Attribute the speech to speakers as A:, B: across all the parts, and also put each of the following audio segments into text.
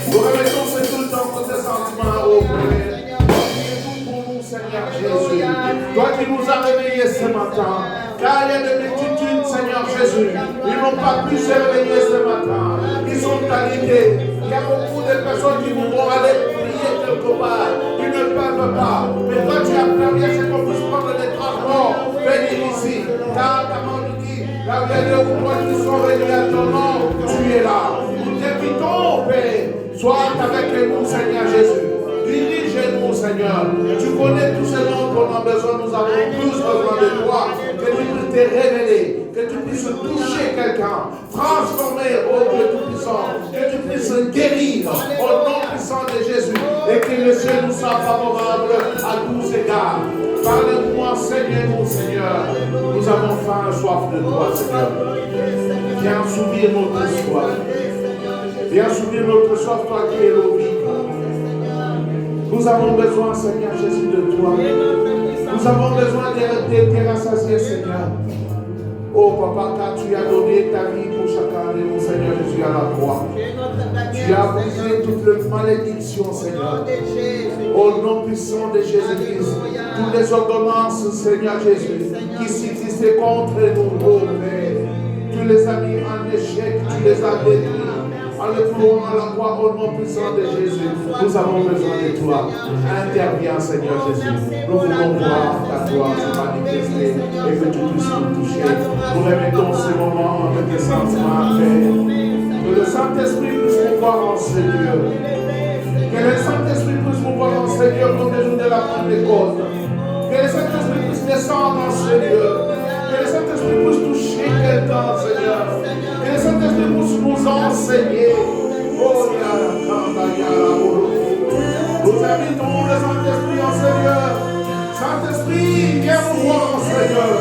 A: Nous remettons tout le temps pour tes sentiments au Père. Pour nous, Seigneur Jésus. Toi qui nous as réveillés ce matin. Car il y a des multitudes, Seigneur Jésus. Ils n'ont pas pu se réveiller ce matin. Ils sont alignés. Il y a beaucoup de personnes qui vont aller prier quelque part. Ils ne peuvent pas. Mais toi, tu as permis à ce qu'on puisse prendre des transports, venir ici. Car ta main nous dit, là où il y a des rois qui sont venus à ton nom, tu es là. Nous t'invitons, Père. Sois avec nous, Seigneur Jésus. Dirige-nous, Seigneur. Tu connais tout ce dont on a besoin. Nous avons tous besoin de toi. Que tu puisses te révéler. Que tu puisses toucher quelqu'un. Transformer, oh Dieu Tout-Puissant. Que tu puisses guérir au nom puissant de Jésus. Et que le ciel nous soit favorable à tous égards. Parle-nous, enseigne-nous, Seigneur. Nous avons faim et soif de toi, Seigneur. Viens assouvir notre soif. Viens assouvir notre soif, toi qui es l'eau vive. Nous avons besoin, Seigneur Jésus, de toi. Nous avons besoin de te rassasier, Seigneur. Oh, Papa, car tu as donné ta vie pour chacun de nous, Seigneur Jésus, à la croix. Tu as brisé toute les malédiction, Seigneur. Au nom puissant de Jésus-Christ, toutes les ordonnances, Seigneur Jésus, qui s'existaient contre nous, oh Père, tous les amis en échec, tu les as détruits. En le trouvant à la croix au nom puissant de Jésus, nous avons besoin de toi. Interviens, Seigneur Jésus. Nous voulons voir ta gloire se manifester et que tu puisses nous toucher. Nous remettons ces moments avec des sentiments à faire. Que le Saint-Esprit puisse nous voir en ce lieu. Que le Saint-Esprit puisse nous voir en ce lieu comme le jour de la Pentecôte. Que le Saint-Esprit puisse descendre en ce lieu. Que le Saint-Esprit puisse toucher quelqu'un, Seigneur. Que le Saint-Esprit puisse nous enseigner. Oh, nous invitons le Saint-Esprit en Seigneur. Saint-Esprit, viens nous voir en Seigneur.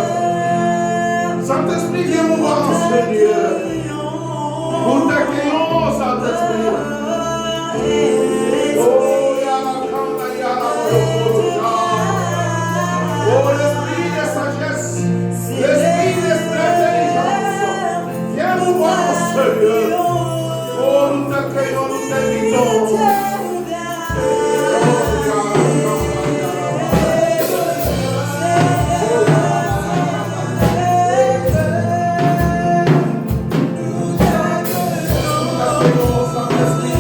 A: Saint-Esprit, viens nous voir en Seigneur. Nous t'accueillons, Saint-Esprit. Oh, oh, l'esprit de sagesse, l'esprit d'intelligence, viens nous voir en Seigneur. Oh, nous t'accueillons, nous t'invitons. Saint-Esprit,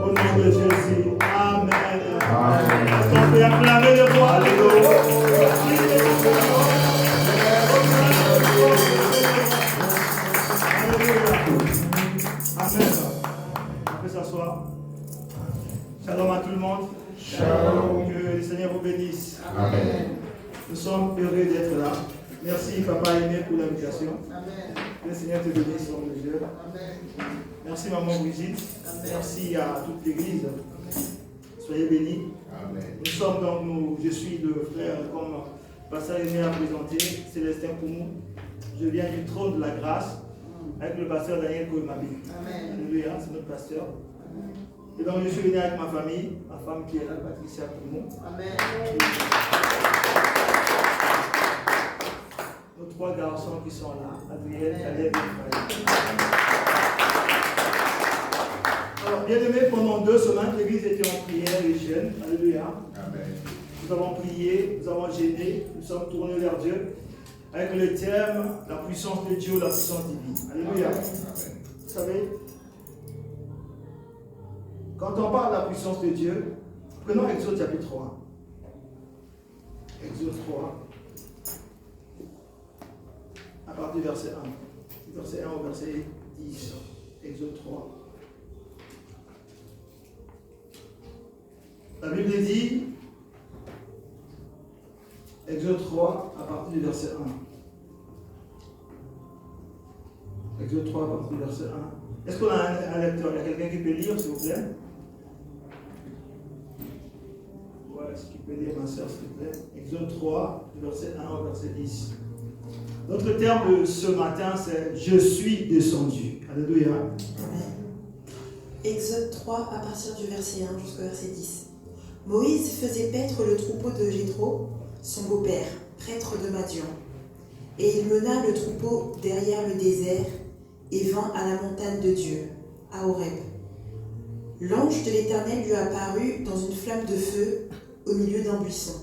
B: Au nom de Jésus. Amen. Amen. Est-ce qu'on peut acclamer le roi? Alléluia. Amen. On peut s'asseoir. Shalom à tout le monde.
A: Shalom.
B: Que le Seigneur vous bénisse.
A: Amen.
B: Nous sommes heureux d'être là. Merci, Papa Aimé, pour l'invitation. Que le Seigneur te bénisse, homme de Dieu. Merci, Maman Brigitte. Merci à toute l'Église. Soyez bénis.
A: Amen.
B: Nous sommes donc, je suis le frère, comme Pasteur Aimé a présenté, Célestin Koumou. Je viens du trône de la grâce avec le pasteur Daniel Koimabi. Alléluia, c'est notre pasteur. Et donc je suis venu avec ma famille, ma femme qui est là, Patricia Koumou. Nos 3 garçons qui sont là, Adrien, Caleb et Frère. Alors, bien aimé, pendant 2 semaines, l'église était en prière et jeûne. Alléluia.
A: Amen.
B: Nous avons prié, nous avons gêné, nous sommes tournés vers Dieu avec le thème la puissance de Dieu, la puissance divine. Alléluia.
A: Amen.
B: Vous savez, quand on parle de la puissance de Dieu, prenons Exode chapitre 3. Exode 3, à partir du verset 1. Verset 1 au verset 10. Exode 3. La Bible dit, Exode 3, à partir du verset 1. Exode 3, à partir du verset 1. Est-ce qu'on a un lecteur? Il y a quelqu'un qui peut lire, s'il vous plaît? Ouais, est-ce qu'il peut lire, ma soeur, s'il vous plaît? Exode 3, du verset 1 au verset 10. Notre terme de ce matin, c'est « Je suis descendu ». Alléluia.
C: Amen. Exode 3, à partir du verset 1 jusqu'au verset 10. Moïse faisait paître le troupeau de Jéthro, son beau-père, prêtre de Madian. Et il mena le troupeau derrière le désert et vint à la montagne de Dieu, à Horeb. L'ange de l'Éternel lui apparut dans une flamme de feu au milieu d'un buisson.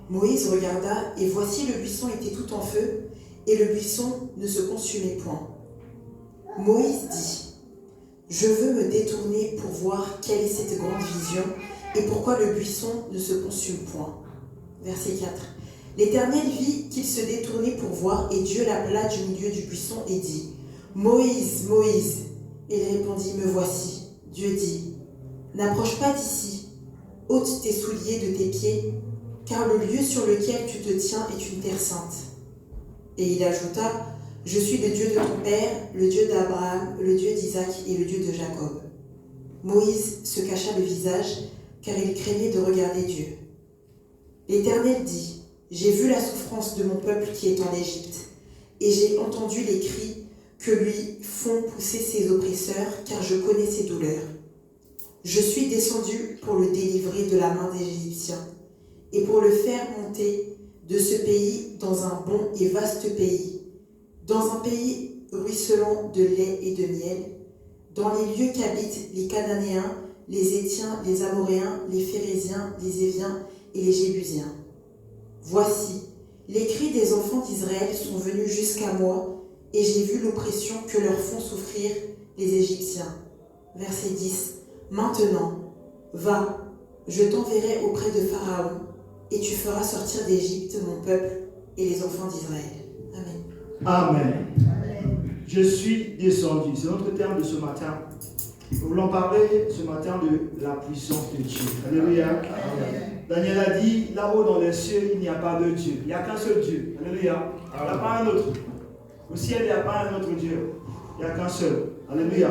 C: Moïse regarda, et voici le buisson était tout en feu, et le buisson ne se consumait point. Moïse dit, « Je veux me détourner pour voir quelle est cette grande vision, et pourquoi le buisson ne se consume point. » Verset 4. L'Éternel vit qu'il se détournait pour voir, et Dieu l'appela du milieu du buisson et dit, « Moïse, Moïse !» Et il répondit, « Me voici. » Dieu dit, « N'approche pas d'ici, ôte tes souliers de tes pieds, car le lieu sur lequel tu te tiens est une terre sainte. » Et il ajouta, « Je suis le Dieu de ton père, le Dieu d'Abraham, le Dieu d'Isaac et le Dieu de Jacob. » Moïse se cacha le visage, car il craignait de regarder Dieu. L'Éternel dit, « J'ai vu la souffrance de mon peuple qui est en Égypte, et j'ai entendu les cris que lui font pousser ses oppresseurs, car je connais ses douleurs. Je suis descendu pour le délivrer de la main des Égyptiens, et pour le faire monter de ce pays dans un bon et vaste pays, dans un pays ruisselant de lait et de miel, dans les lieux qu'habitent les Cananéens, les Hétiens, les Amoréens, les Phéréziens, les Éviens et les Jébusiens. Voici, les cris des enfants d'Israël sont venus jusqu'à moi, et j'ai vu l'oppression que leur font souffrir les Égyptiens. » Verset 10. Maintenant, va, je t'enverrai auprès de Pharaon, et tu feras sortir d'Égypte mon peuple et les enfants d'Israël. Amen.
B: Amen. Je suis descendu. C'est notre terme de ce matin. Nous voulons parler ce matin de la puissance de Dieu. Alléluia. Amen. Daniel a dit, là-haut dans les cieux, il n'y a pas de Dieu. Il n'y a qu'un seul Dieu. Alléluia. Il n'y a pas un autre. Au ciel, il n'y a pas un autre Dieu. Il n'y a qu'un seul. Alléluia.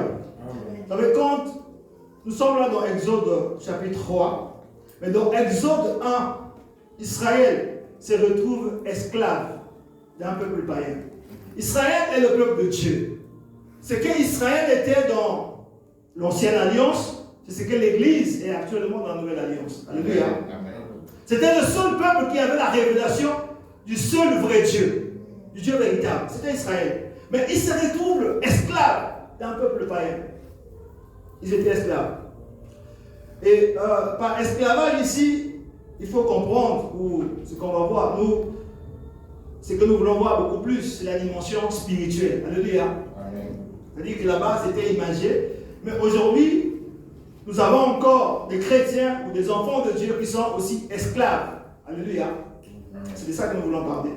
B: Vous savez, quand nous sommes là dans Exode chapitre 3, mais dans Exode 1, Israël se retrouve esclave d'un peuple païen. Israël est le peuple de Dieu. Ce qu'Israël était dans l'ancienne alliance, c'est ce que l'Église est actuellement dans la nouvelle alliance. Alléluia. C'était le seul peuple qui avait la révélation du seul vrai Dieu, du Dieu véritable. C'était Israël. Mais ils se retrouvent esclaves d'un peuple païen. Ils étaient esclaves. Et par esclavage ici, il faut comprendre, ou ce qu'on va voir, nous, ce que nous voulons voir beaucoup plus, c'est la dimension spirituelle. Alléluia. C'est-à-dire que là-bas, c'était imagé. Mais aujourd'hui, nous avons encore des chrétiens ou des enfants de Dieu qui sont aussi esclaves. Alléluia. C'est de ça que nous voulons parler.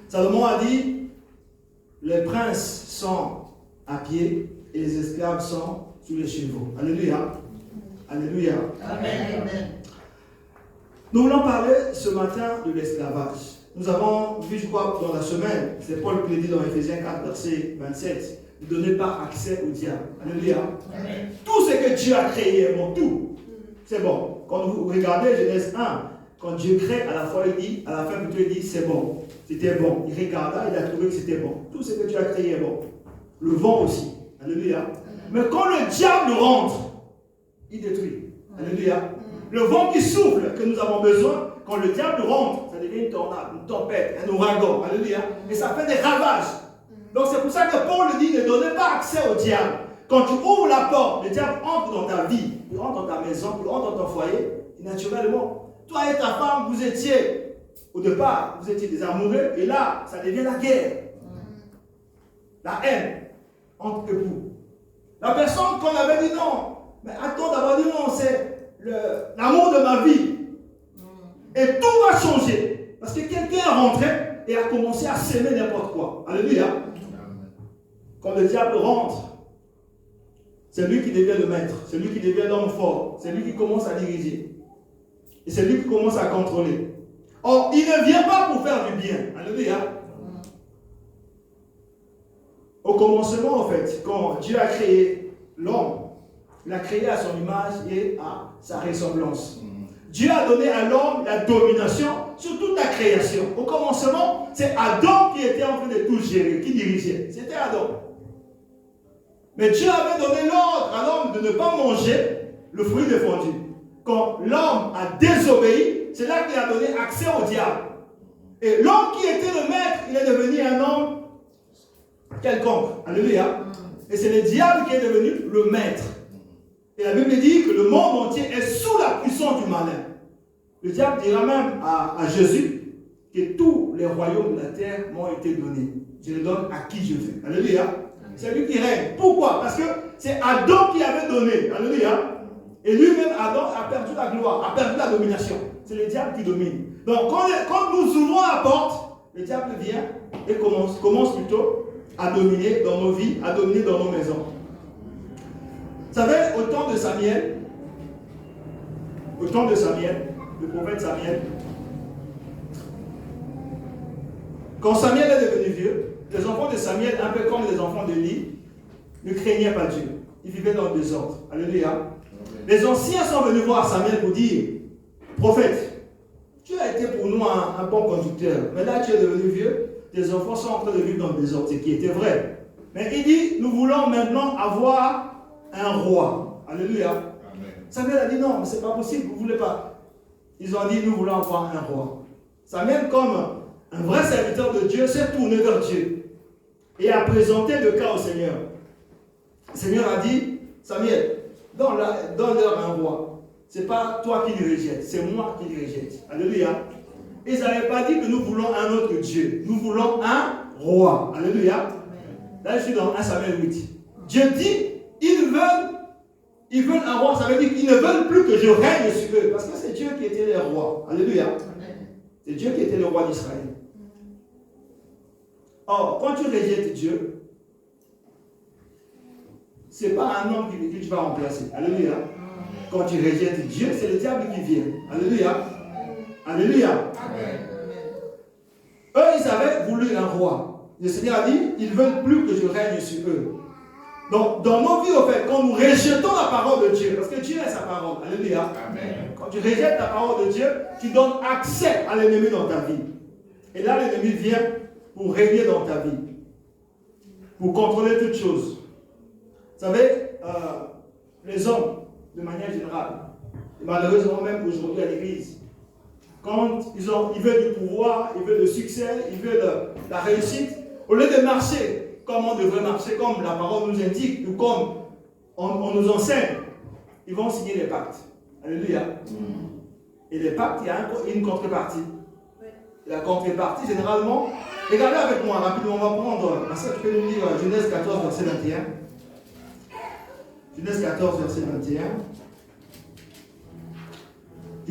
B: Salomon a dit, les princes sont à pied et les esclaves sont sur les chevaux. Alléluia. Alléluia.
D: Amen.
B: Nous voulons parler ce matin de l'esclavage. Nous avons vu, je crois, dans la semaine, c'est Paul qui le dit dans Ephésiens 4, verset 27, ne donnez pas accès au diable. Alléluia.
D: Amen.
B: Tout ce que Dieu a créé est bon, tout. C'est bon. Quand vous regardez Genèse 1, quand Dieu crée, à la fin, plutôt, il dit c'est bon. C'était bon. Il regarda, il a trouvé que c'était bon. Tout ce que Dieu a créé est bon. Le vent aussi. Alléluia. Mais quand le diable rentre, il détruit. Alléluia. Le vent qui souffle que nous avons besoin, quand le diable rentre, ça devient une tornade, une tempête, un ouragan. Alléluia. Et ça fait des ravages. Donc c'est pour ça que Paul dit ne donnez pas accès au diable. Quand tu ouvres la porte, le diable entre dans ta vie, il rentre dans ta maison, il rentre dans ton foyer, et naturellement, toi et ta femme, vous étiez, au départ, vous étiez des amoureux, et là, ça devient la guerre. La haine entre époux. La personne qu'on avait dit non, mais attends d'avoir dit non, c'est l'amour de ma vie. Et tout va changer. Parce que quelqu'un est rentré et a commencé à s'aimer n'importe quoi. Alléluia. Quand le diable rentre, c'est lui qui devient le maître, c'est lui qui devient l'homme fort, c'est lui qui commence à diriger. Et c'est lui qui commence à contrôler. Or, il ne vient pas pour faire du bien. Alléluia. Au commencement, en fait, quand Dieu a créé l'homme, il l'a créé à son image et à sa ressemblance. Dieu a donné à l'homme la domination sur toute la création. Au commencement, c'est Adam qui était en train de tout gérer, qui dirigeait. C'était Adam. Mais Dieu avait donné l'ordre à l'homme de ne pas manger le fruit défendu. Quand l'homme a désobéi, c'est là qu'il a donné accès au diable. Et l'homme qui était le maître, il est devenu un homme quelconque. Alléluia. Et c'est le diable qui est devenu le maître. Et la Bible dit que le monde entier est sous la puissance du malin. Le diable dira même à Jésus que tous les royaumes de la terre m'ont été donnés. Je les donne à qui je veux. Alléluia. C'est lui qui règne. Pourquoi? Parce que c'est Adam qui avait donné. Alléluia. Et lui-même, Adam, a perdu la gloire, a perdu la domination. C'est le diable qui domine. Donc, quand nous ouvrons la porte, le diable vient et commence plutôt à dominer dans nos vies, à dominer dans nos maisons. Vous savez, au temps de Samuel, le prophète Samuel, quand Samuel est devenu vieux, les enfants de Samuel, un peu comme les enfants de Lie, ne craignaient pas Dieu. Ils vivaient dans le désordre. Alléluia. Les anciens sont venus voir Samuel pour dire, prophète, tu as été pour nous un bon conducteur, mais là tu es devenu vieux, tes enfants sont en train de vivre dans le désordre, ce qui était vrai. Mais il dit, nous voulons maintenant avoir un roi. Alléluia. Amen. Samuel a dit non, mais ce n'est pas possible, vous ne voulez pas. Ils ont dit, nous voulons avoir un roi. Samuel, comme un vrai serviteur de Dieu, s'est tourné vers Dieu et a présenté le cas au Seigneur. Le Seigneur a dit, Samuel, donne-leur un roi. Ce n'est pas toi qui le rejettes, c'est moi qui le rejette. Alléluia. Ils n'avaient pas dit que nous voulons un autre Dieu. Nous voulons un roi. Alléluia. Amen. Là, je suis dans 1 Samuel 8. Dieu dit, ils veulent un roi. Ça veut dire qu'ils ne veulent plus que je règne sur eux. Parce que c'est Dieu qui était le roi. Alléluia. C'est Dieu qui était le roi d'Israël. Or, quand tu rejettes Dieu, ce n'est pas un homme que tu vas remplacer. Alléluia. Quand tu rejettes Dieu, c'est le diable qui vient. Alléluia. Alléluia. Amen. Eux, ils avaient voulu un roi. Le Seigneur a dit, ils ne veulent plus que je règne sur eux. Donc, dans nos vies, au fait, quand nous rejetons la parole de Dieu, parce que Dieu est sa parole, alléluia. Amen. Quand tu rejettes la parole de Dieu, tu donnes accès à l'ennemi dans ta vie. Et là, l'ennemi vient pour régner dans ta vie, pour contrôler toutes choses. Vous savez, les hommes, de manière générale, et malheureusement même aujourd'hui à l'église, quand ils veulent du pouvoir, ils veulent le succès, ils veulent la réussite, au lieu de marcher comme on devrait marcher, comme la parole nous indique, ou comme on nous enseigne, ils vont signer les pactes. Alléluia. Et les pactes, il y a une contrepartie. La contrepartie, généralement, regardez avec moi rapidement, on va prendre, parce que tu peux nous lire Genèse 14, verset 21. Genèse 14, verset 21.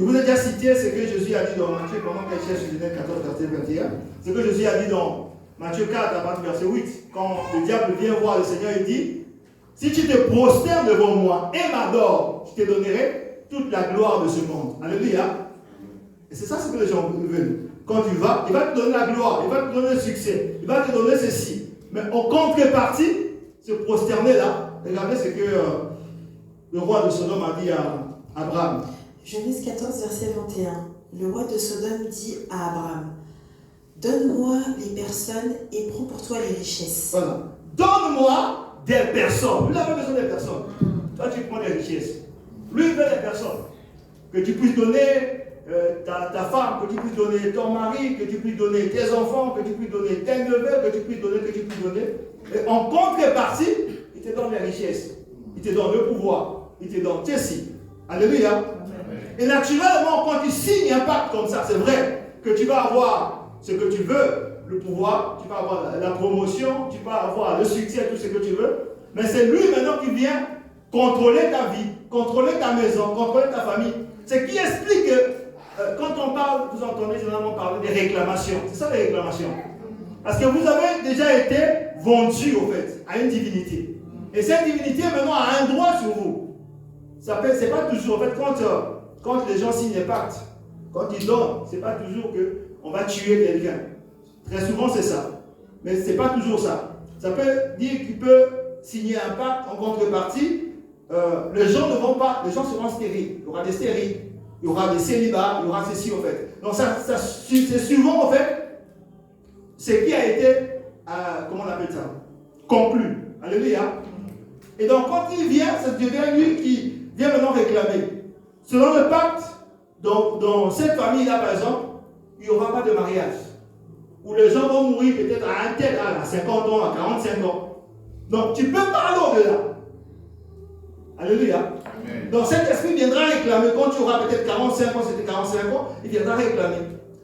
B: Je vous ai déjà cité ce que Jésus a dit dans Matthieu, pendant qu'elle cherche Genèse 14, verset 21. Ce que Jésus a dit dans Matthieu 4, à partir du verset 8. Quand le diable vient voir le Seigneur, il dit, si tu te prosternes devant moi et m'adores, je te donnerai toute la gloire de ce monde. Alléluia. Et c'est ça ce que les gens veulent. Quand tu vas, il va te donner la gloire, il va te donner le succès, il va te donner ceci. Mais en contrepartie, se prosterner là, regardez ce que le roi de Sodome a dit à Abraham.
C: Genèse 14, verset 21. Le roi de Sodome dit à Abraham, donne-moi les personnes et prends pour toi les richesses.
B: Voilà. Donne-moi des personnes. Lui, il avait besoin des personnes. Toi, tu prends des richesses. Lui, il veut des personnes. Que tu puisses donner ta femme, que tu puisses donner ton mari, que tu puisses donner tes enfants, que tu puisses donner tes neveux, que tu puisses donner. Et en contrepartie, il te donne les richesses. Il te donne le pouvoir. Il te donne ceci. Alléluia. Amen. Et naturellement, quand tu signes un pacte comme ça, c'est vrai que tu vas avoir ce que tu veux, le pouvoir, tu vas avoir la promotion, tu vas avoir le succès, tout ce que tu veux. Mais c'est lui maintenant qui vient contrôler ta vie, contrôler ta maison, contrôler ta famille. Ce qui explique que quand on parle, vous entendez généralement parler des réclamations. C'est ça les réclamations. Parce que vous avez déjà été vendu, au fait, à une divinité. Et cette divinité, maintenant, a un droit sur vous. C'est pas toujours, en fait, quand les gens signent des pactes, quand ils donnent, c'est pas toujours qu'on va tuer quelqu'un. Très souvent, c'est ça. Mais c'est pas toujours ça. Ça peut dire qu'il peut signer un pacte en contrepartie. Les gens ne vont pas, les gens seront stériles. Il y aura des stériles, il y aura des célibats, il y aura ceci, en fait. Donc, c'est souvent, en fait, ce qui a été, comment on appelle ça, conclu. Alléluia. Et donc, quand il vient, ça devient lui qui vient maintenant réclamer. Selon le pacte, dans cette famille-là, par exemple, il n'y aura pas de mariage. Où les gens vont mourir peut-être à un tel âge, à 50 ans, à 45 ans. Donc, tu peux pas aller au-delà. Alléluia. Amen. Donc, cet esprit viendra réclamer. Quand tu auras peut-être 45 ans, c'était 45 ans, il viendra réclamer.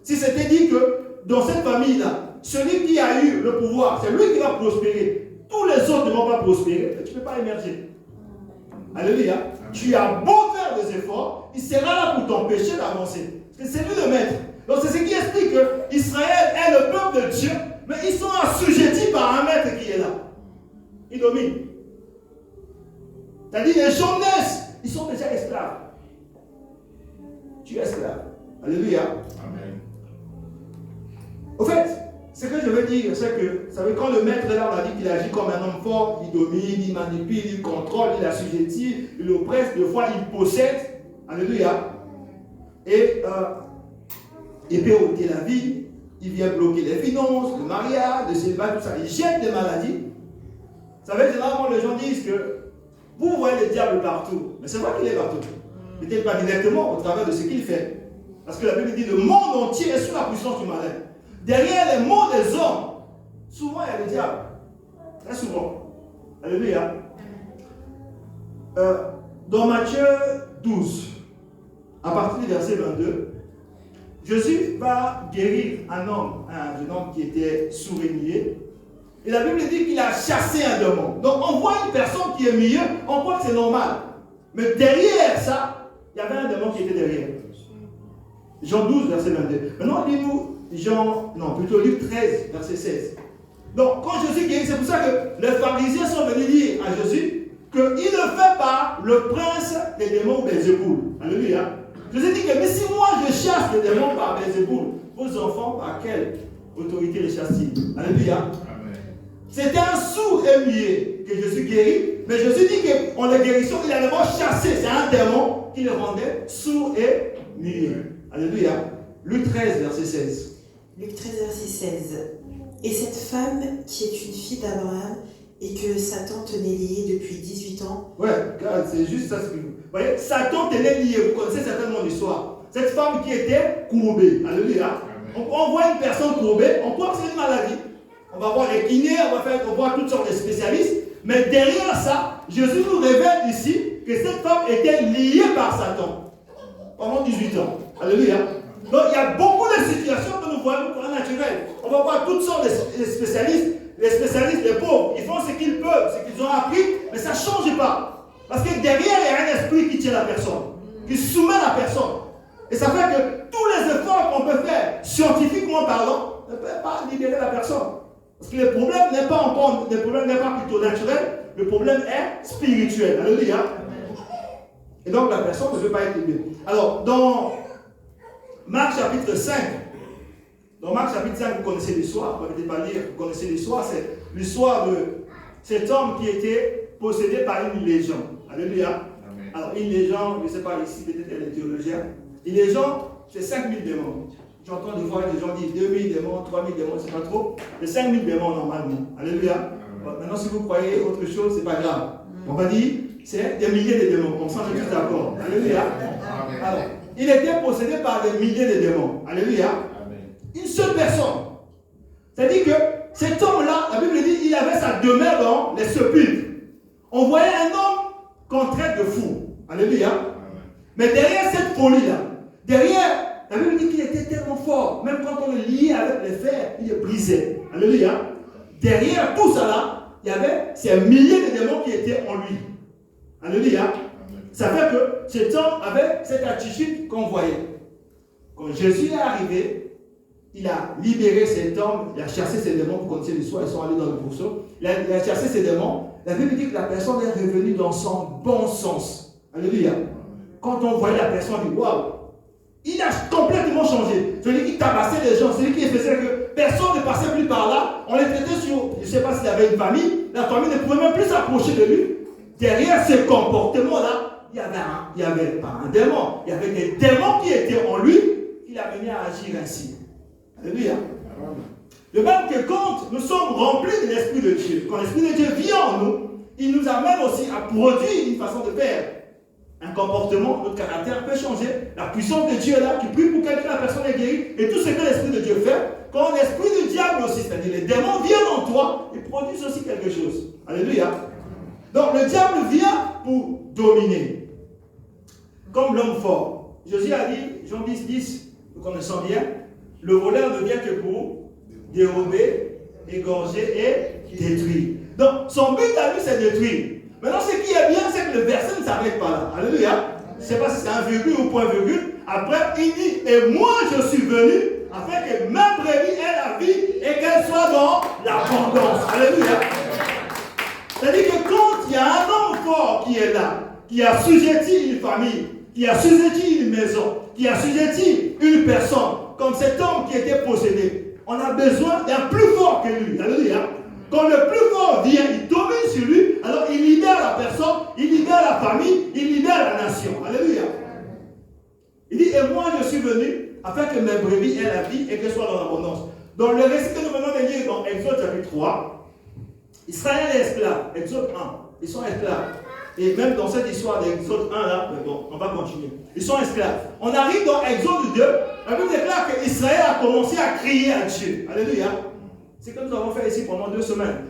B: Si c'était dit que dans cette famille-là, celui qui a eu le pouvoir, c'est lui qui va prospérer. Tous les autres ne vont pas prospérer, tu ne peux pas émerger. Alléluia. Amen. Tu as beau faire des efforts, il sera là pour t'empêcher d'avancer. Parce que c'est lui le maître. Donc c'est ce qui explique que Israël est le peuple de Dieu, mais ils sont assujettis par un maître qui est là. Il domine. C'est-à-dire les gens naissent, ils sont déjà esclaves. Tu es esclave. Alléluia. Amen. Au fait, ce que je veux dire, c'est que, vous savez, quand le maître là, on a dit qu'il agit comme un homme fort, il domine, il manipule, il contrôle, il assujettit, il oppresse, des fois il possède. Alléluia. Et il peut ôter la vie, il vient bloquer les finances, le mariage, le célibat, tout ça. Il jette des maladies. Vous savez, généralement, les gens disent que vous voyez le diable partout. Mais c'est vrai qu'il est partout. Peut-être pas directement au travers de ce qu'il fait. Parce que la Bible dit le monde entier est sous la puissance du malin. Derrière les mots des hommes, souvent il y a le diable. Très souvent. Alléluia. Dans Matthieu 12, à partir du verset 22, Jésus va guérir un jeune homme qui était sourd et muet. Et la Bible dit qu'il a chassé un démon. Donc on voit une personne qui est muette, on croit que c'est normal. Mais derrière ça, il y avait un démon qui était derrière. Jean 12, verset 22. Maintenant, lis-nous Luc 13, verset 16. Donc, quand Jésus guérit, c'est pour ça que les pharisiens sont venus dire à Jésus qu'il ne fait pas le prince des démons Belzéboul. Alléluia. Jésus dit que, mais si moi je chasse les démons par Belzéboul, vos enfants, par quelle autorité les chassent-ils? Alléluia. Amen. C'était un sourd et muet que Jésus guérit, mais Jésus dit qu'en les guérissant, il a d'abord chassé. C'est un démon qui le rendait sourd et muet. Alléluia. Luc 13, verset 16.
C: Luc 13, verset 16. Et cette femme qui est une fille d'Abraham et que Satan tenait liée depuis 18 ans.
B: Ouais, c'est juste ça. Vous voyez, Satan tenait liée. Vous connaissez certainement l'histoire. Cette femme qui était courbée. Alléluia. On voit une personne courbée, on croit que c'est une maladie. On va voir les kinés, on va voir toutes sortes de spécialistes. Mais derrière ça, Jésus nous révèle ici que cette femme était liée par Satan pendant 18 ans. Alléluia. Donc il y a beaucoup de situations que nous voyons pour un naturel. On va voir toutes sortes de spécialistes. Les spécialistes, les pauvres, ils font ce qu'ils peuvent, ce qu'ils ont appris, mais ça ne change pas. Parce que derrière, il y a un esprit qui tient la personne, qui soumet la personne. Et ça fait que tous les efforts qu'on peut faire, scientifiquement parlant, ne peuvent pas libérer la personne. Parce que le problème n'est pas encore, le problème n'est pas plutôt naturel, le problème est spirituel. Alléluia. Et donc la personne ne peut pas être libérée. Alors, dans Marc chapitre 5, vous connaissez l'histoire, vous ne pouvez pas lire, vous connaissez l'histoire, c'est l'histoire de cet homme qui était possédé par une légion. Alléluia. Amen. Alors, une légion, je ne sais pas ici, peut-être elle est théologienne. Une légion, c'est 5000 démons. J'entends des fois des gens dire 2000 démons, 3000 démons, c'est pas trop. C'est 5000 démons normalement. Alléluia. Bon, maintenant, si vous croyez autre chose, c'est pas grave. On va dire, c'est des milliers de démons. Comme ça, on est tous d'accord. Alléluia. Alors, il était possédé par des milliers de démons. Alléluia. Une seule personne. C'est-à-dire que cet homme-là, la Bible dit, il avait sa demeure dans les sépulcres. On voyait un homme qu'on traite de fou. Alléluia. Mais derrière cette folie-là, derrière, la Bible dit qu'il était tellement fort, même quand on le liait avec les fers, il est brisé. Alléluia. Derrière tout ça là, il y avait ces milliers de démons qui étaient en lui. Alléluia. Ça fait que cet homme avait cette attitude qu'on voyait. Quand Jésus est arrivé, il a libéré cet homme, il a chassé ces démons, vous connaissez l'histoire, ils sont allés dans le pourceau. Il a chassé ces démons. La Bible dit que la personne est revenue dans son bon sens. Alléluia. Quand on voyait la personne, on dit waouh, il a complètement changé. Celui qui tabassait les gens, celui qui faisait que personne ne passait plus par là, on les traitait sur, je ne sais pas s'il avait une famille, la famille ne pouvait même plus s'approcher de lui. Derrière ce comportement-là, il y avait pas un démon, il y avait des démons qui étaient en lui, qui l'amenaient à agir ainsi. Alléluia. De même que quand nous sommes remplis de l'Esprit de Dieu, quand l'Esprit de Dieu vient en nous, il nous amène aussi à produire une façon de faire. Un comportement, notre caractère peut changer. La puissance de Dieu est là, qui prie pour quelqu'un, la personne est guérie. Et tout ce que l'Esprit de Dieu fait, quand l'Esprit du diable aussi, c'est-à-dire les démons viennent en toi, ils produisent aussi quelque chose. Alléluia. Donc le diable vient pour dominer. Comme l'homme fort. Jésus a dit, Jean 10, 10, nous connaissons bien, le voleur ne vient que pour dérober, égorger et détruire. Donc son but à lui, c'est détruire. Maintenant, ce qui est bien, c'est que le verset ne s'arrête pas là. Alléluia. Je ne sais pas si c'est un virgule ou point virgule. Après, il dit, et moi je suis venu afin que ma brebis ait la vie et qu'elle soit dans l'abondance. Alléluia. C'est-à-dire que quand il y a un homme fort qui est là, qui a assujetti une famille, qui a assujetti une maison, qui a assujetti une personne, comme cet homme qui était possédé, on a besoin d'un plus fort que lui. Alléluia. Quand le plus fort vient, il domine sur lui, alors il libère la personne, il libère la famille, il libère la nation. Alléluia. Il dit, et moi je suis venu afin que mes brebis aient la vie et qu'elles soient dans l'abondance. Dans le récit que nous venons de lire dans Exode chapitre 3, Israël est esclave. Exode 1, ils sont esclaves. Et même dans cette histoire d'Exode 1 là, bon, on va continuer. Ils sont esclaves. On arrive dans Exode 2, la Bible déclare qu'Israël a commencé à crier à Dieu. Alléluia. C'est ce que nous avons fait ici pendant 2 semaines.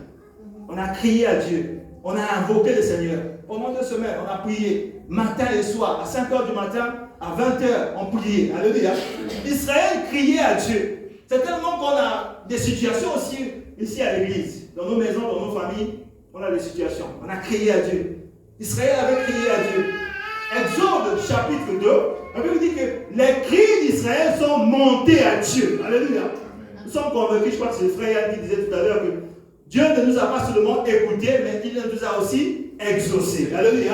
B: On a crié à Dieu. On a invoqué le Seigneur. Pendant 2 semaines, on a prié. Matin et soir, à 5 h du matin, à 20 h, on priait. Alléluia. Israël criait à Dieu. C'est tellement qu'on a des situations aussi ici à l'église. Dans nos maisons, dans nos familles, on a des situations. On a crié à Dieu. Israël avait crié à Dieu. Exode chapitre 2, la Bible dit que les cris d'Israël sont montés à Dieu. Alléluia. Nous sommes convaincus, je crois que c'est le frère Yann qui disait tout à l'heure que Dieu ne nous a pas seulement écoutés, mais il nous a aussi exaucés. Alléluia.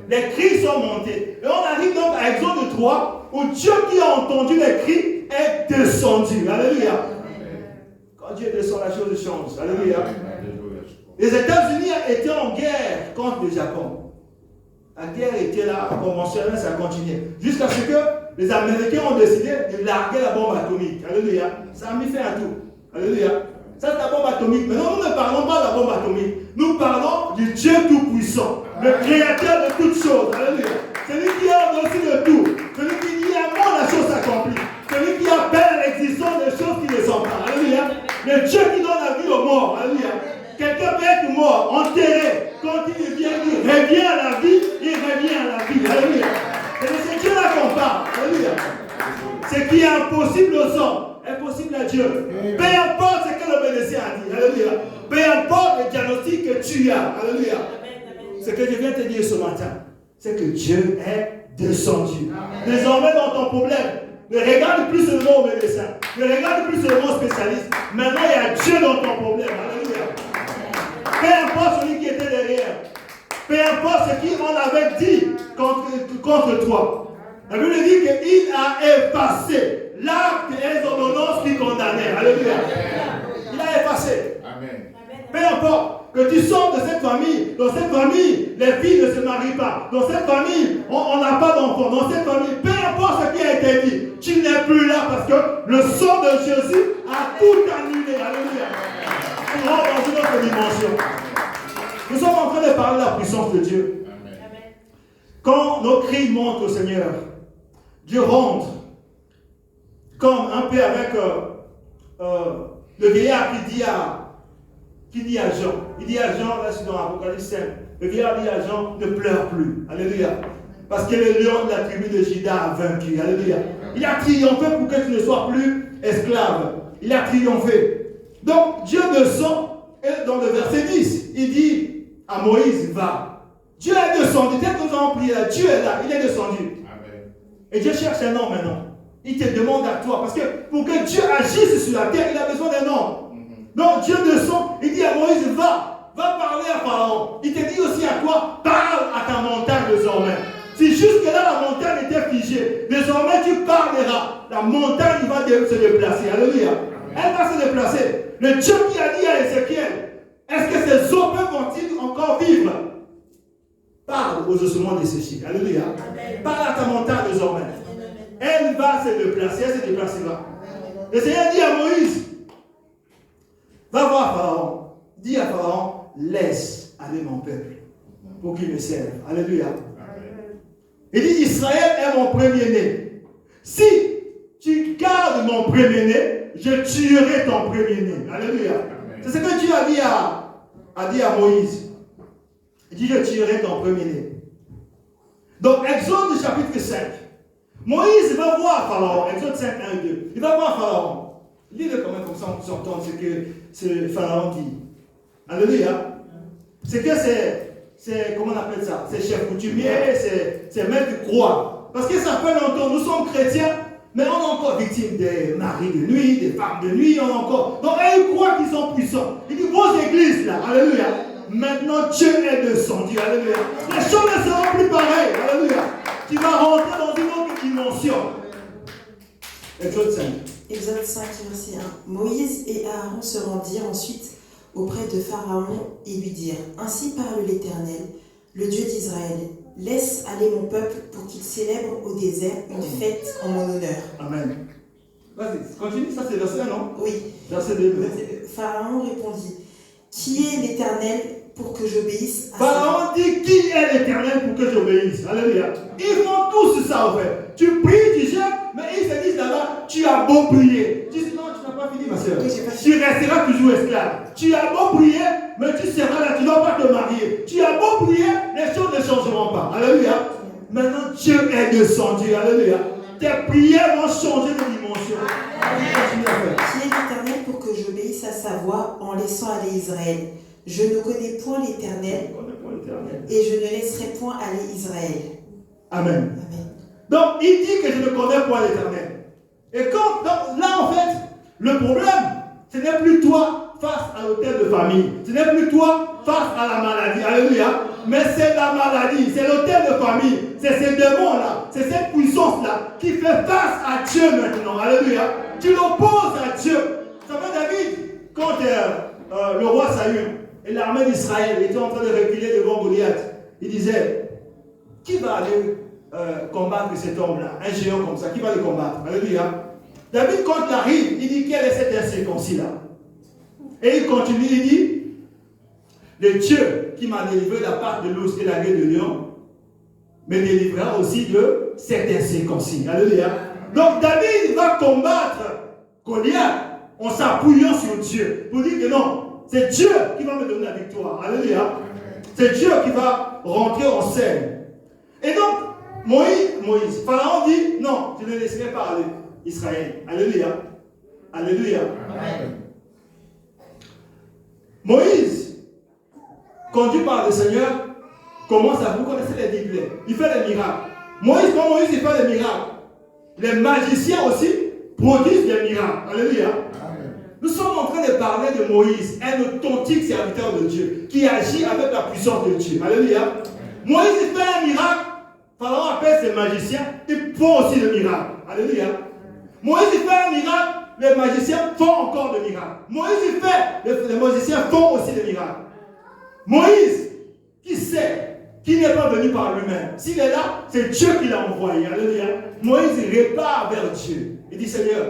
B: Les cris sont montés. Et on arrive donc à Exode 3, où Dieu qui a entendu les cris est descendu. Alléluia. Quand Dieu descend, la chose change. Alléluia. Les États-Unis étaient en guerre contre le Japon. La guerre était là, conventionnelle, ça continuait. Jusqu'à ce que les Américains ont décidé de larguer la bombe atomique. Alléluia. Ça a mis fin à tout. Alléluia. Ça, c'est la bombe atomique. Maintenant, nous ne parlons pas de la bombe atomique. Nous parlons du Dieu Tout-Puissant, le Créateur de toutes choses. Alléluia. Celui qui est au-dessus de tout. Celui qui dit à moi la chose s'accomplit. Celui qui appelle à l'existence des choses qui ne sont pas. Alléluia. Le Dieu qui donne la vie aux morts. Alléluia. Quelqu'un peut être mort, enterré. Quand il vient, il revient à la vie, il revient à la vie. Alléluia. C'est de ce Dieu-là qu'on parle. Alléluia. Ce qui est impossible aux hommes est possible à Dieu. Peu importe ce que le médecin a dit. Alléluia. Peu importe le diagnostic que tu as. Alléluia. Ce que je viens te dire ce matin, c'est que Dieu est descendu. Désormais, dans ton problème, ne regarde plus seulement au médecin, ne regarde plus seulement au spécialiste. Maintenant, il y a Dieu dans ton problème. Alléluia. Peu importe celui qui était derrière, peu importe ce qu'on avait dit contre toi. La Bible dit qu'il a effacé l'acte et les ordonnances qui condamnaient. Alléluia. Il a effacé.
A: Amen.
B: Peu importe que tu sors de cette famille, dans cette famille, les filles ne se marient pas. Dans cette famille, on n'a pas d'enfants. Dans cette famille, peu importe ce qui a été dit, tu n'es plus là parce que le sang de Jésus a tout annulé. Alléluia. Pour rentrer dans une autre dimension. Nous sommes en train de parler de la puissance de Dieu.
A: Amen.
B: Quand nos cris montent au Seigneur, Dieu rentre. Comme un peu avec le vieillard qui dit à Jean. Il dit à Jean, là c'est dans l'Apocalypse 5. Le vieillard dit à Jean, ne pleure plus. Alléluia. Parce que le lion de la tribu de Juda a vaincu. Alléluia. Il a triomphé pour que tu ne sois plus esclave. Il a triomphé. Donc Dieu descend. Et dans le verset 10, il dit à Moïse, va. Dieu est descendu. Tel que nous avons prié là, Dieu est là. Il est descendu.
A: Amen.
B: Et Dieu cherche un homme maintenant. Il te demande à toi. Parce que pour que Dieu agisse sur la terre, il a besoin d'un homme. Donc Dieu descend. Il dit à Moïse, va parler à Pharaon. Il te dit aussi à toi, parle à ta montagne désormais. Si jusque-là la montagne était figée, désormais tu parleras. La montagne va se déplacer. Alléluia. Elle va se déplacer. Le Dieu qui a dit à Ézéchiel, est-ce que ces eaux vont-ils encore vivre? Parle aux ossements desséchés. Alléluia. Parle à ta montagne désormais. Elle va se déplacer, elle se déplacera. Le Seigneur dit à Moïse, va voir Pharaon. Dis à Pharaon, laisse aller mon peuple pour qu'il me serve. Alléluia. Il dit, Israël est mon premier-né. Si tu gardes mon premier-né, je tuerai ton premier-né. Alléluia. C'est ce que Dieu a dit à Moïse. Il dit, je tuerai ton premier-né. Donc, Exode chapitre 5. Moïse va voir Pharaon. Exode 5, 1 et 2. Il va voir Pharaon. Lis-le quand même comme ça, on puisse entendre ce que ce Pharaon dit. Alléluia. C'est que c'est comment on appelle ça? C'est chef coutumier, c'est maître croix. Parce que ça fait longtemps, nous sommes chrétiens, mais on est encore victime des maris de nuit, des femmes de nuit, on est encore. Donc ils croient qu'ils sont puissants. Il dit, vos églises là, alléluia. Maintenant Dieu est descendu, alléluia. Les choses ne seront plus pareilles, alléluia. Tu vas rentrer dans une autre dimension. Exode 5.
C: Exode 5, verset 1. Moïse et Aaron se rendirent ensuite auprès de Pharaon et lui dirent, ainsi parle l'Éternel, le Dieu d'Israël, laisse aller mon peuple pour qu'il célèbre au désert une fête en mon honneur.
B: Amen. Vas-y, continue, ça c'est verset 1, non?
C: Oui.
B: Verset 2.
C: Pharaon répondit, qui est l'Éternel pour que j'obéisse à
B: Pharaon dit, qui est l'Éternel pour que j'obéisse? Alléluia. Ils font tous ça en fait. Tu pries, tu jeûnes, mais ils se disent là-bas, tu as beau prier. Tu dis non, tu n'as pas fini ma soeur.
C: Oui,
B: tu resteras toujours esclave. Tu as beau prier, mais tu seras là, tu ne dois pas te marier. Tu as beau prier, les choses ne changeront pas. Alléluia. Maintenant, Dieu est descendu. Alléluia. Tes prières vont changer de dimension.
C: Qui est l'Éternel pour que j'obéisse à sa voix en laissant aller Israël? Je ne connais point l'Éternel et je ne laisserai point aller Israël.
B: Amen.
C: Amen.
B: Donc, il dit que je ne connais point l'Éternel. Et quand, donc, là, en fait, le problème, ce n'est plus toi face à l'hôtel de famille. Ce n'est plus toi face à la maladie. Alléluia. Mais c'est la maladie, c'est l'hôtel de famille. C'est ces démons-là, c'est cette puissance-là qui fait face à Dieu maintenant. Alléluia. Tu l'opposes à Dieu. Ça fait David, quand le roi Saül et l'armée d'Israël étaient en train de reculer devant Goliath, il disait, qui va aller combattre cet homme-là, un géant comme ça, qui va le combattre? Alléluia. David, quand il arrive, il dit, quel est cet incirconcis-là? Et il continue, il dit, le Dieu qui m'a délivré de la part de l'ours et la gueule de lion, me délivrera aussi de cet incirconcis. Alléluia. Donc David va combattre Goliath en s'appuyant sur Dieu, pour dire que non, c'est Dieu qui va me donner la victoire. Alléluia. C'est Dieu qui va rentrer en scène. Et donc, Moïse, Pharaon dit, non, je ne laisserai pas aller Israël. Alléluia. Alléluia. Amen. Moïse, conduit par le Seigneur, commence à, vous connaissez les 10 plaies. Il fait les miracles. Moïse, quand Moïse il fait des miracles, les magiciens aussi produisent des miracles. Alléluia. Nous sommes en train de parler de Moïse, un authentique serviteur de Dieu, qui agit avec la puissance de Dieu. Alléluia. Moïse il fait un miracle, Pharaon appelle ses magiciens, ils font aussi le miracle. Alléluia. Moïse il fait un miracle, les magiciens font encore des miracles. Moïse il fait, les magiciens font aussi des miracles. Moïse, qui sait, qui n'est pas venu par lui-même. S'il est là, c'est Dieu qui l'a envoyé. Alléluia. Moïse il repart vers Dieu. Il dit, Seigneur,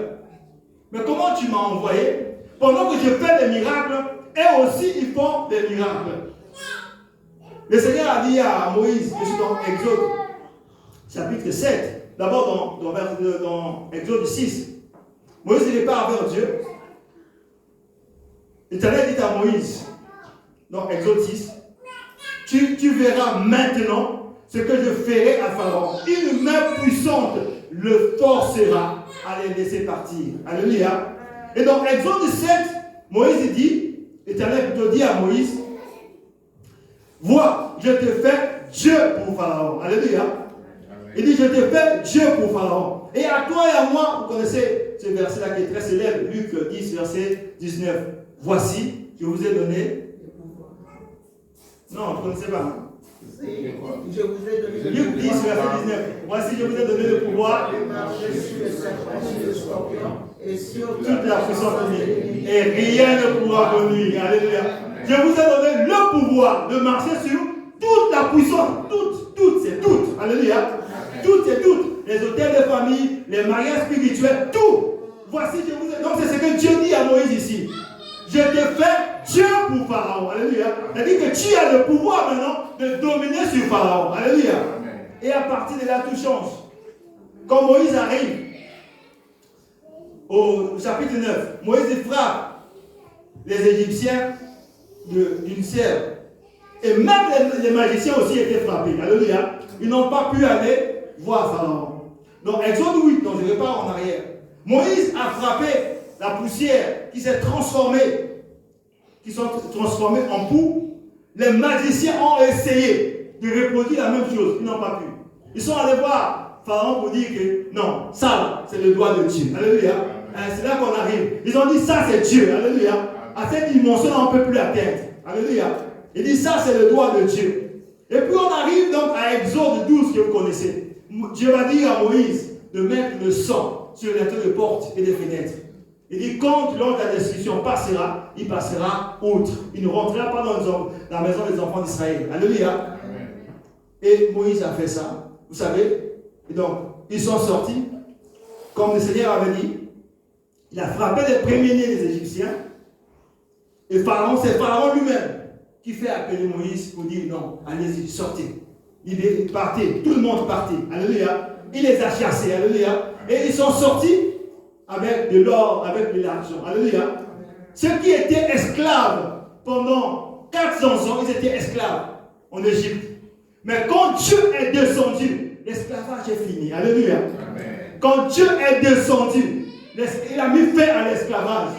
B: mais comment tu m'as envoyé? Pendant que je fais des miracles, eux aussi ils font des miracles. Le Seigneur a dit à Moïse, je suis dans Exode, chapitre 7, d'abord dans Exode 6. Moïse il repart vers Dieu. L'Éternel dit à Moïse, dans Exode 6, tu verras maintenant ce que je ferai à Pharaon. Une main puissante le forcera à les laisser partir. Alléluia. Et dans Exode 7, Moïse dit, l'Éternel plutôt dit à Moïse, vois, je te fais Dieu pour Pharaon. Alléluia. Il dit, je te fais Dieu pour Pharaon. Et à toi et à moi, vous connaissez ce verset-là qui est très célèbre, Luc 10, verset 19. Voici, je vous ai donné. Non, vous ne connaissez pas.
D: Je vous ai donné
B: Luc 10, verset 19. Voici, je vous ai donné le pouvoir
D: de marcher sur les serpents, sur les scorpions et sur
B: toute la puissance de l'ennemi. Et rien ne pourra vous nuire. Alléluia. Je vous ai donné le pouvoir de marcher sur toute la puissance. Toutes, c'est toutes. Alléluia. Toutes, c'est toutes. Les hôtels de famille, les mariages spirituels, tout. Voici, je vous ai. Donc, c'est ce que Dieu dit à Moïse ici. Je te fais Dieu pour Pharaon. Alléluia. C'est-à-dire que tu as le pouvoir maintenant de dominer sur Pharaon. Alléluia. Et à partir de là, tout change. Quand Moïse arrive au chapitre 9, Moïse frappe les Égyptiens d'une serre. Et même les magiciens aussi étaient frappés. Alléluia. Ils n'ont pas pu aller voir Pharaon. Donc, Exode 8, donc je repars en arrière. Moïse a frappé la poussière qui s'est transformée, en poux. Les magiciens ont essayé de reproduire la même chose. Ils n'ont pas pu. Ils sont allés voir Pharaon pour dire que non, ça, c'est le doigt de Dieu. Alléluia. C'est là qu'on arrive. Ils ont dit ça, c'est Dieu. Alléluia. À cette dimension-là, on ne peut plus l'atteindre. Alléluia. Il dit ça, c'est le doigt de Dieu. Et puis on arrive donc à Exode 12 que vous connaissez. Dieu va dire à Moïse de mettre le sang sur les toits de portes et des fenêtres. Il dit quand l'ange de la destruction passera, il passera outre. Il ne rentrera pas dans la maison des enfants d'Israël. Alléluia. Et Moïse a fait ça. Vous savez. Et donc, ils sont sortis. Comme le Seigneur avait dit, il a frappé les premiers-nés des Égyptiens. Et Pharaon, c'est Pharaon lui-même qui fait appeler Moïse pour dire non, allez-y, sortez. Partez, tout le monde partez. Alléluia. Il les a chassés. Alléluia. Et ils sont sortis avec de l'or, avec de l'argent. Alléluia. Ceux qui étaient esclaves pendant 400 ans, ils étaient esclaves en Égypte. Mais quand Dieu est descendu, l'esclavage est fini. Alléluia. Quand Dieu est descendu, il a mis fin à l'esclavage.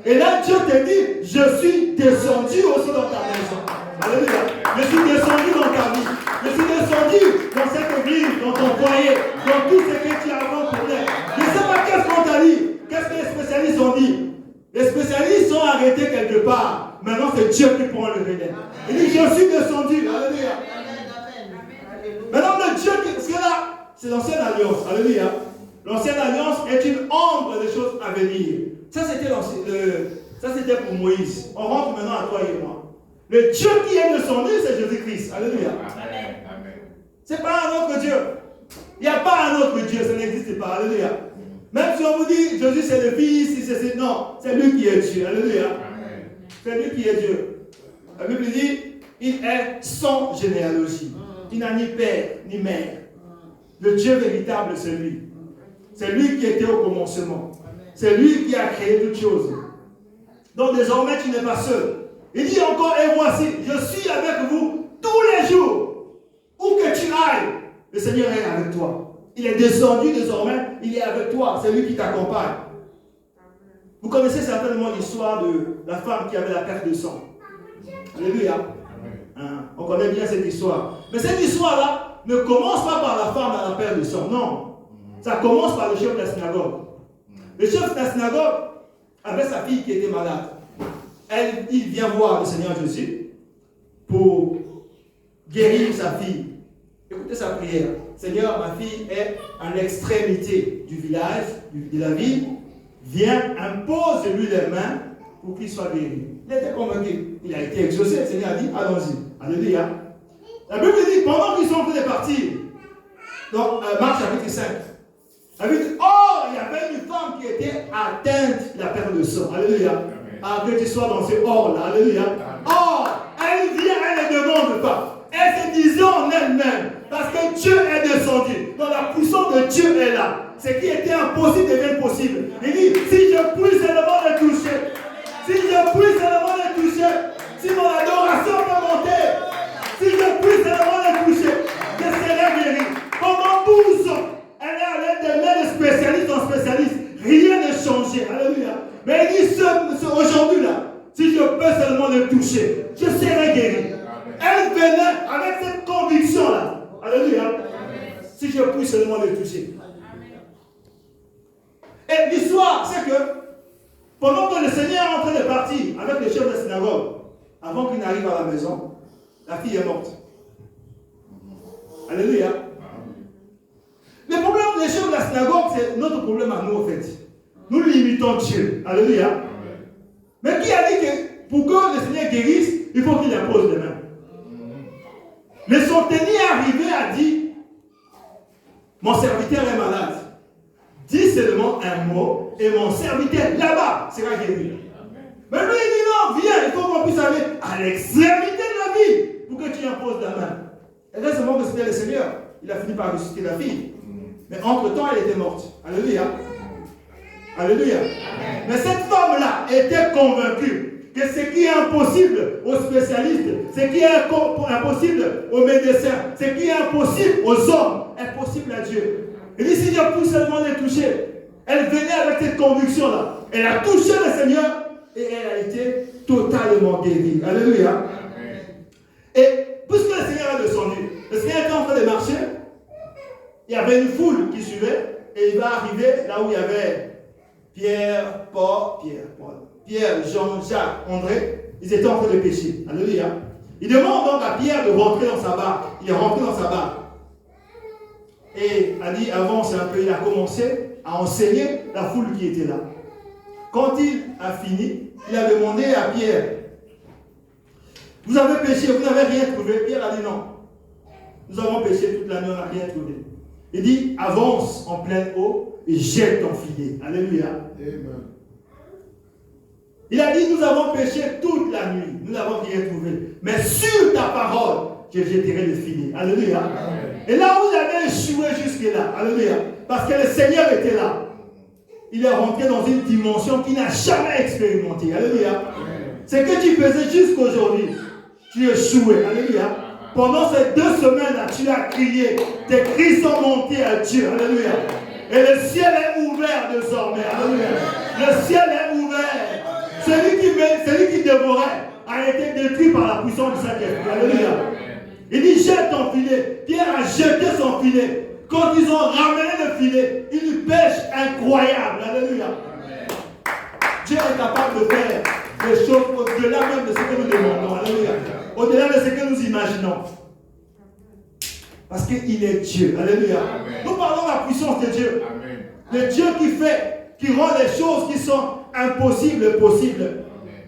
B: Et là, Dieu te dit, je suis descendu aussi dans ta maison. Alléluia. Je suis descendu dans ta vie. Je suis descendu dans cette église, dans ton foyer, dans tout ce que tu as avant problème. Je ne sais pas qu'est-ce qu'on t'a dit. Qu'est-ce que les spécialistes ont dit? Les spécialistes sont arrêtés quelque part. Maintenant, c'est Dieu qui prend le relais. Il dit, je suis descendu. Alléluia. Maintenant, le Dieu qui... Parce que là, c'est l'ancienne alliance. Alléluia. L'ancienne alliance est une ombre des choses à venir. Ça, c'était pour Moïse. On rentre maintenant à toi et moi. Le Dieu qui est descendu, c'est Jésus-Christ. Alléluia. Ce n'est pas un autre Dieu. Il n'y a pas un autre Dieu. Ça n'existe pas. Alléluia. Même si on vous dit Jésus c'est le Fils, non, c'est lui qui est Dieu. Alléluia. C'est lui qui est Dieu. La Bible dit, il est sans généalogie. Il n'a ni père ni mère. Le Dieu véritable, c'est lui. C'est lui qui était au commencement. C'est lui qui a créé toutes choses. Donc désormais, tu n'es pas seul. Il dit encore, et voici, je suis avec vous tous les jours. Où que tu ailles, le Seigneur est avec toi. Il est descendu désormais, il est avec toi. C'est lui qui t'accompagne. Vous connaissez certainement l'histoire de la femme qui avait la perte de sang. Alléluia. Hein? On connaît bien cette histoire. Mais cette histoire-là, ne commence pas par la femme dans la paire de sang. Non. Ça commence par le chef de la synagogue. Le chef de la synagogue avait sa fille qui était malade. Il vient voir le Seigneur Jésus pour guérir sa fille. Écoutez sa prière. Seigneur, ma fille est à l'extrémité du village, de la ville. Viens, impose-lui les mains pour qu'il soit guéri. Il était convaincu. Il a été exaucé. Le Seigneur a dit, allons-y. Alléluia. La Bible dit, pendant qu'ils sont en train de partir, donc Marc chapitre 5, la Bible dit, oh, il y avait une femme qui était atteinte de la perte de sang. Alléluia. Ah, que tu sois dans ce or-là. Alléluia. Or, elle vient, elle ne demande pas. Elle se disait en elle-même, parce que Dieu est descendu. Donc la puissance de Dieu est là. Ce qui était impossible devient possible. Il dit, si je puis seulement le toucher, si je puis seulement le toucher, si mon adoration peut monter, si je puis seulement le toucher, je serai guéri. Pendant 12 ans, elle est allée de main de spécialiste en spécialiste. Rien n'a changé. Alléluia. Mais il dit, aujourd'hui-là, si je peux seulement le toucher, je serai guéri. Elle venait avec cette conviction-là. Alléluia. Si je puis seulement le toucher. Et l'histoire, c'est que pendant que le Seigneur est en train de partir avec le chef de la synagogue, avant qu'il n'arrive à la maison, la fille est morte. Alléluia. Le problème des chefs de la synagogue, c'est notre problème à nous, en fait. Nous limitons Dieu. Alléluia. Mais qui a dit que pour que le Seigneur guérisse, il faut qu'il impose les mains? Le centenier arrivé a dit, mon serviteur est malade. Dis seulement un mot et mon serviteur là-bas sera guéri. Mais lui il dit non, viens, il faut qu'on puisse aller à l'extrémité de la vie pour que tu imposes la main. Et là seulement que c'était le Seigneur. Il a fini par ressusciter la fille. Mais entre-temps, elle était morte. Alléluia. Alléluia. Mais cette femme-là était convaincue que ce qui est impossible aux spécialistes, ce qui est impossible aux médecins, ce qui est impossible aux hommes, est possible à Dieu. Et dit, si Dieu peut seulement les toucher, elle venait avec cette conviction-là. Elle a touché le Seigneur et elle a été totalement guérie. Alléluia. Amen. Et puisque le Seigneur est descendu, le Seigneur était en train de marcher, il y avait une foule qui suivait et il va arriver là où il y avait Pierre, Jean, Jacques, André. Ils étaient en train de pêcher. Alléluia. Il demande donc à Pierre de rentrer dans sa barque. Il est rentré dans sa barque. Et a dit, avance un peu, il a commencé à enseigner la foule qui était là. Quand il a fini, il a demandé à Pierre, vous avez péché, vous n'avez rien trouvé? Pierre a dit non. Nous avons péché toute la nuit, on n'a rien trouvé. Il dit, avance en pleine eau et jette ton filet. Alléluia. Amen. Il a dit, nous avons péché toute la nuit, nous n'avons rien trouvé. Mais sur ta parole, je jetterai le filet. Alléluia. Amen. Et là où il avait échoué jusque-là, alléluia, parce que le Seigneur était là, il est rentré dans une dimension qu'il n'a jamais expérimentée. Alléluia. Ce que tu faisais jusqu'aujourd'hui, tu échouais. Alléluia. Pendant ces 2 semaines-là, tu as crié, tes cris sont montés à Dieu. Alléluia. Et le ciel est ouvert désormais. Alléluia. Le ciel est ouvert. Celui qui dévorait a été détruit par la puissance du Saint-Esprit. Alléluia. Il dit, jette ton filet. Pierre a jeté son filet. Quand ils ont ramené le filet, une pêche incroyable. Alléluia. Dieu est capable de faire des choses au-delà même de ce que nous demandons. Alléluia. Au-delà de ce que nous imaginons. Parce qu'il est Dieu. Alléluia. Amen. Nous parlons de la puissance de Dieu. Amen. Le Dieu qui rend les choses qui sont impossibles possibles. Amen.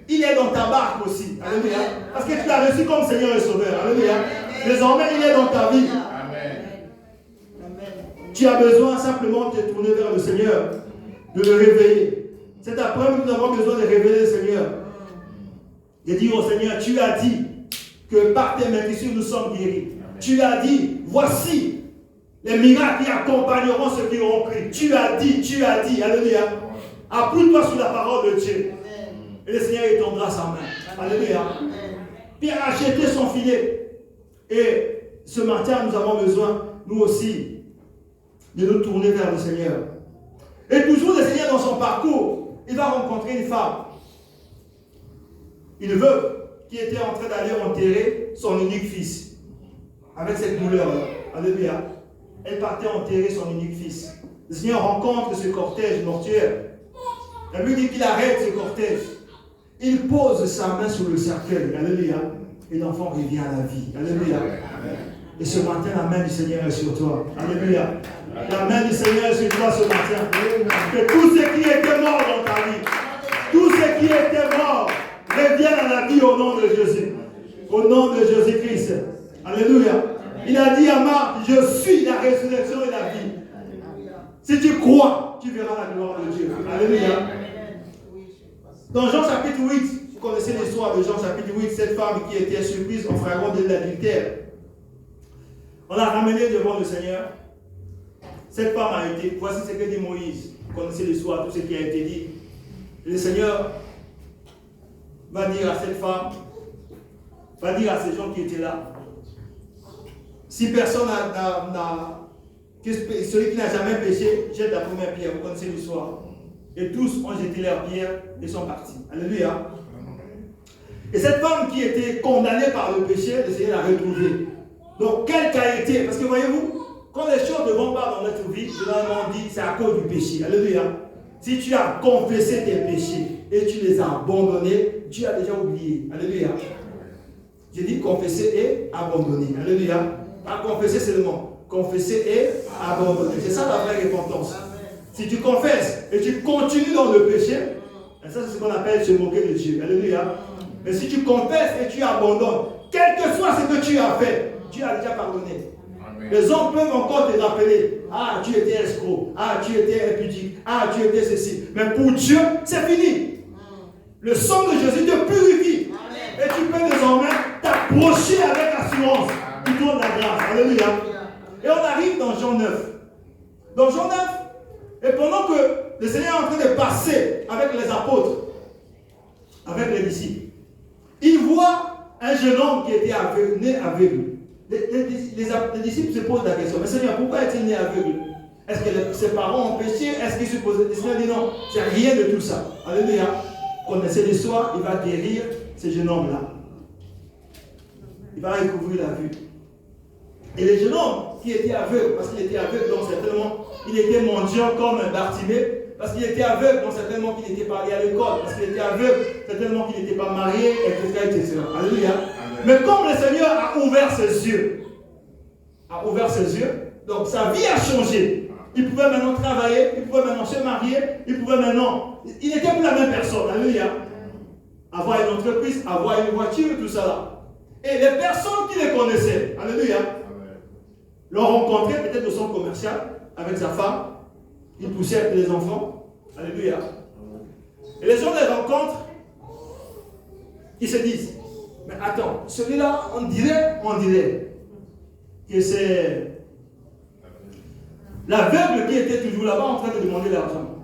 B: Il est dans ta barque aussi. Alléluia. Parce que tu l'as reçu comme Seigneur et Sauveur. Alléluia. Désormais, il est dans ta vie. Amen. Tu as besoin simplement de te tourner vers le Seigneur, de le réveiller. Cet après-midi, nous avons besoin de révéler le Seigneur. De dire au Seigneur, tu as dit que par tes maîtrises, nous sommes guéris. Amen. Tu as dit, voici les miracles qui accompagneront ceux qui auront cru. Tu as dit, alléluia. Appuie-toi sur la parole de Dieu. Amen. Et le Seigneur étendra sa main. Alléluia. Pierre a jeté son filet. Et ce matin, nous avons besoin, nous aussi, de nous tourner vers le Seigneur. Et toujours le Seigneur, dans son parcours, il va rencontrer une femme, une veuve, qui était en train d'aller enterrer son unique fils, avec cette douleur-là. Alléluia. Elle partait enterrer son unique fils. Le Seigneur rencontre ce cortège mortuaire. La Bible dit qu'il arrête ce cortège. Il pose sa main sur le cercueil. Alléluia. Et l'enfant revient à la vie. Alléluia. Et ce matin, la main du Seigneur est sur toi. Alléluia. La main du Seigneur est sur toi ce matin. Que tous ceux qui étaient morts dans ta vie, tous ceux qui étaient morts, reviennent à la vie au nom de Jésus. Au nom de Jésus-Christ. Alléluia. Il a dit à Marc, je suis la résurrection et la vie. Si tu crois, tu verras la gloire de Dieu. Alléluia. Dans Jean chapitre 8, vous connaissez l'histoire de Jean chapitre 8, cette femme qui était surprise en flagrant de l'adultère. On l'a ramenée devant le Seigneur. Cette femme a été, voici ce que dit Moïse. Vous connaissez l'histoire, tout ce qui a été dit. Le Seigneur va dire à cette femme, va dire à ces gens qui étaient là, si personne celui qui n'a jamais péché, jette la première pierre. Vous connaissez l'histoire. Et tous ont jeté leurs pierres et sont partis. Alléluia. Et cette femme qui était condamnée par le péché, le Seigneur l'a retrouvée. Donc, quelle qualité? Parce que voyez-vous, quand les choses ne vont pas dans notre vie, généralement on dit c'est à cause du péché. Alléluia. Si tu as confessé tes péchés et tu les as abandonnés, Dieu a déjà oublié. Alléluia. J'ai dit confesser et abandonner. Alléluia. Pas confesser seulement. Confesser et abandonner. C'est ça la vraie repentance. Si tu confesses et tu continues dans le péché, ça c'est ce qu'on appelle se moquer de Dieu. Alléluia. Mais si tu confesses et tu abandonnes, quel que soit ce que tu as fait, Dieu a déjà pardonné. Les hommes peuvent encore te rappeler, ah tu étais escroc, ah tu étais impudique, ah tu étais ceci. Mais pour Dieu, c'est fini. Le sang de Jésus te purifie. Et tu peux désormais t'approcher avec assurance du trône de la grâce. Alléluia. Et on arrive dans Jean 9. Dans Jean 9, et pendant que le Seigneur est en train de passer avec les apôtres, avec les disciples, il voit un jeune homme qui était aveugle, né aveugle. Les disciples se posent la question, mais Seigneur, pourquoi est-il né aveugle? Est-ce que ses parents ont péché? Est-ce qu'il se posait? Le Seigneur dit non, c'est rien de tout ça. Alléluia. Connaissez l'histoire, il va guérir ce jeune homme-là. Il va recouvrir la vue. Et le jeune homme qui était aveugle, parce qu'il était aveugle, donc certainement, il était mendiant comme Bartimée, parce qu'il était aveugle, donc certainement qu'il n'était pas allé à l'école, parce qu'il était aveugle, certainement qu'il n'était pas marié, etc. Alléluia. Mais comme le Seigneur a ouvert ses yeux, donc sa vie a changé. Il pouvait maintenant travailler, il pouvait maintenant se marier, il pouvait maintenant, il n'était plus la même personne. Alléluia. Avoir une entreprise, avoir une voiture, tout ça là. Et les personnes qui les connaissaient, alléluia, l'ont rencontré peut-être au centre commercial avec sa femme. Il poussait les enfants. Alléluia. Et les gens les rencontrent. Ils se disent, mais attends, celui-là, on dirait que c'est l'aveugle qui était toujours là-bas en train de demander l'argent.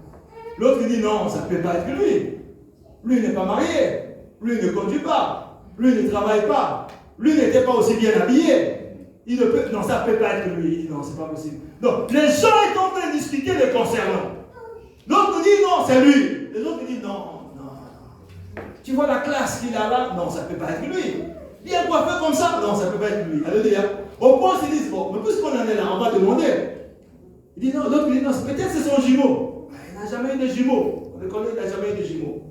B: L'autre dit non, ça ne peut pas être lui. Lui n'est pas marié. Lui ne conduit pas. Lui ne travaille pas. Lui n'était pas aussi bien habillé. Il ne peut, non, ça ne peut pas être lui. Il dit non, c'est pas possible. Donc, les gens sont en train de discuter le concernant. L'autre dit non, c'est lui. Les autres disent non. Tu vois la classe qu'il a là? Non, ça ne peut pas être lui. Il a quoi faire comme ça? Non, ça ne peut pas être lui. Alléluia. Au point, ils disent bon, mais puisqu'on en est là, on va demander. Il dit non, l'autre dit non, peut-être c'est son jumeau. Il n'a jamais eu de jumeaux. On le connaît, il n'a jamais eu de jumeaux.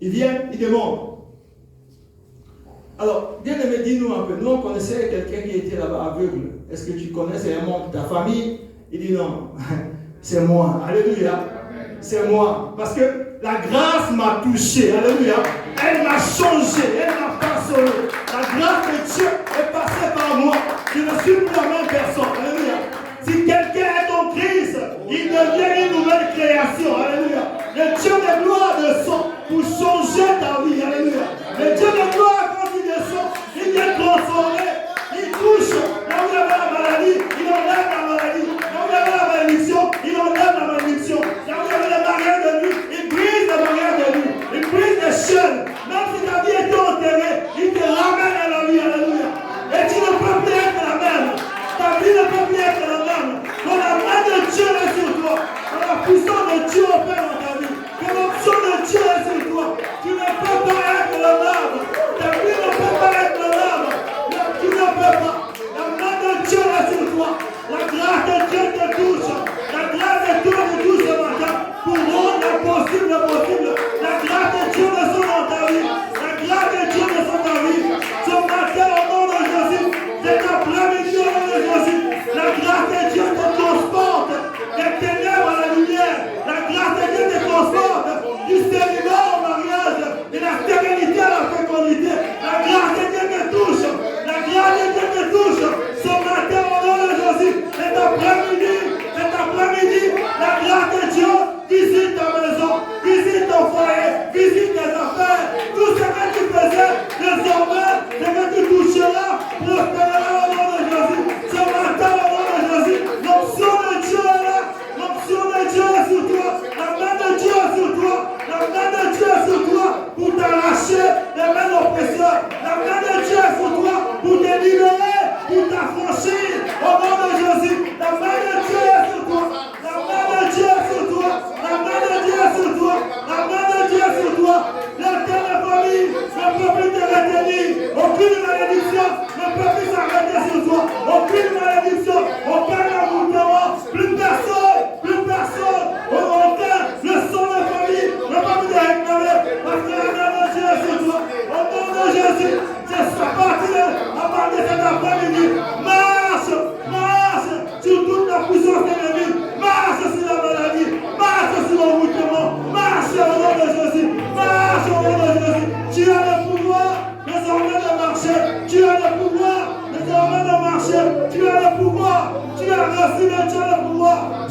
B: Il vient, il demande. Alors, bien aimé, dis-nous un peu. Nous, on connaissait quelqu'un qui était là-bas aveugle. Est-ce que tu connais? C'est un membre de ta famille? Il dit non, c'est moi. Alléluia. C'est moi. Parce que la grâce m'a touché. Alléluia. Elle m'a changé. Elle m'a façonné. La grâce de Dieu est passée par moi. Je ne suis plus la même personne. Alléluia. Si quelqu'un est en Christ, il devient une nouvelle création. Alléluia. Le Dieu de gloire descend pour changer ta vie. Alléluia. Le Dieu de gloire, quand il descend, il vient transformer. Il touche. Là où il y avait la maladie, il enlève la maladie. Là où il y avait la malédiction, il enlève la malédiction. Là où il y avait les barrières de nuit, il brise les barrières de nuit. Il brise les chaînes. Même si ta vie était enterrée, il te ramène à la vie. Alléluia. Et tu ne peux plus être la même. Ta vie ne peut plus être la même. Quand la main de Dieu est sur toi, quand la puissance de Dieu opère dans ta vie, quand l'option de Dieu est sur toi, tu ne peux pas être le même. Ta vie ne peut pas être le même. Tu ne peux pas. La main de Dieu est sur toi.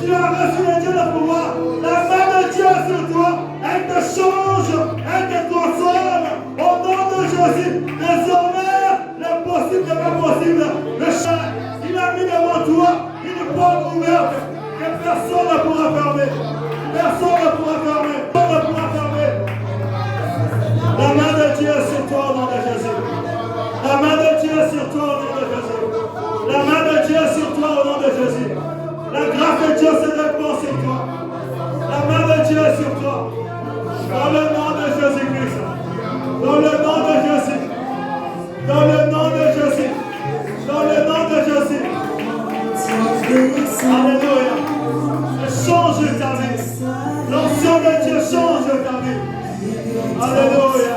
B: Tu as reçu le Dieu de pouvoir. La main de Dieu est sur toi. Elle te change, elle te transforme. Au nom de Jésus, désormais, l'impossible n'est pas possible. Le chien, il a mis devant toi une porte ouverte que personne ne pourra fermer. Personne ne pourra fermer. Personne ne pourra fermer. La main de Dieu est sur toi au nom de Jésus. La main de Dieu est sur toi au nom de Jésus. La main de Dieu est sur toi au nom de Jésus. La grâce de Dieu se répand sur toi. La main de Dieu est sur toi. Dans le nom de Jésus-Christ. Dans le nom de Jésus. Dans le nom de Jésus. Dans le nom de Jésus. Alléluia. Change ta vie. L'onction de Dieu change ta vie. Alléluia.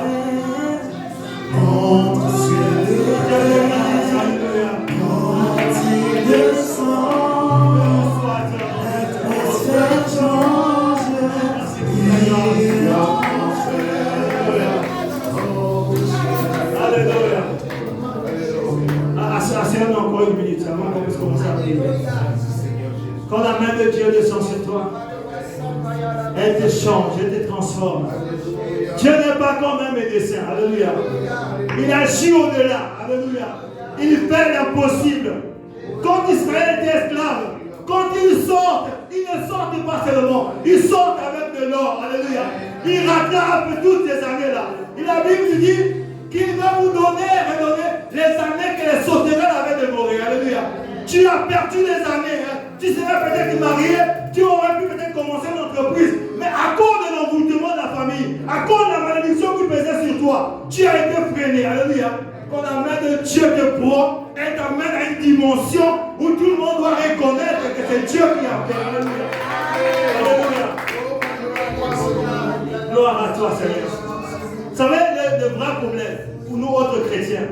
B: Alléluia. Asseyons-nous encore une minute avant qu'on puisse commencer à prier. Quand la main de Dieu descend sur toi, elle te change, elle te transforme. Dieu n'est pas comme un médecin. Alléluia. Il agit au-delà. Alléluia. Il fait l'impossible. Quand Israël était esclave, quand ils ne sortent pas seulement, ils sortent avec de l'or. Alléluia. Il rattrape toutes ces années-là. Et la Bible dit qu'il va vous donner et redonner les années que les sauterelles avaient dévorées. Alléluia. Tu as perdu des années. Hein. Tu serais peut-être marié, tu aurais pu peut-être commencer une entreprise. Mais à cause de l'envoûtement de la famille, à cause de la malédiction qui pesait sur toi, tu as été freiné. Alléluia. Quand la main de Dieu te prend, elle t'amène à une dimension où tout le monde doit reconnaître que c'est Dieu qui a fait. Alléluia. Alléluia. Gloire à toi, Seigneur. Vous savez, le vrai problème pour nous autres chrétiens,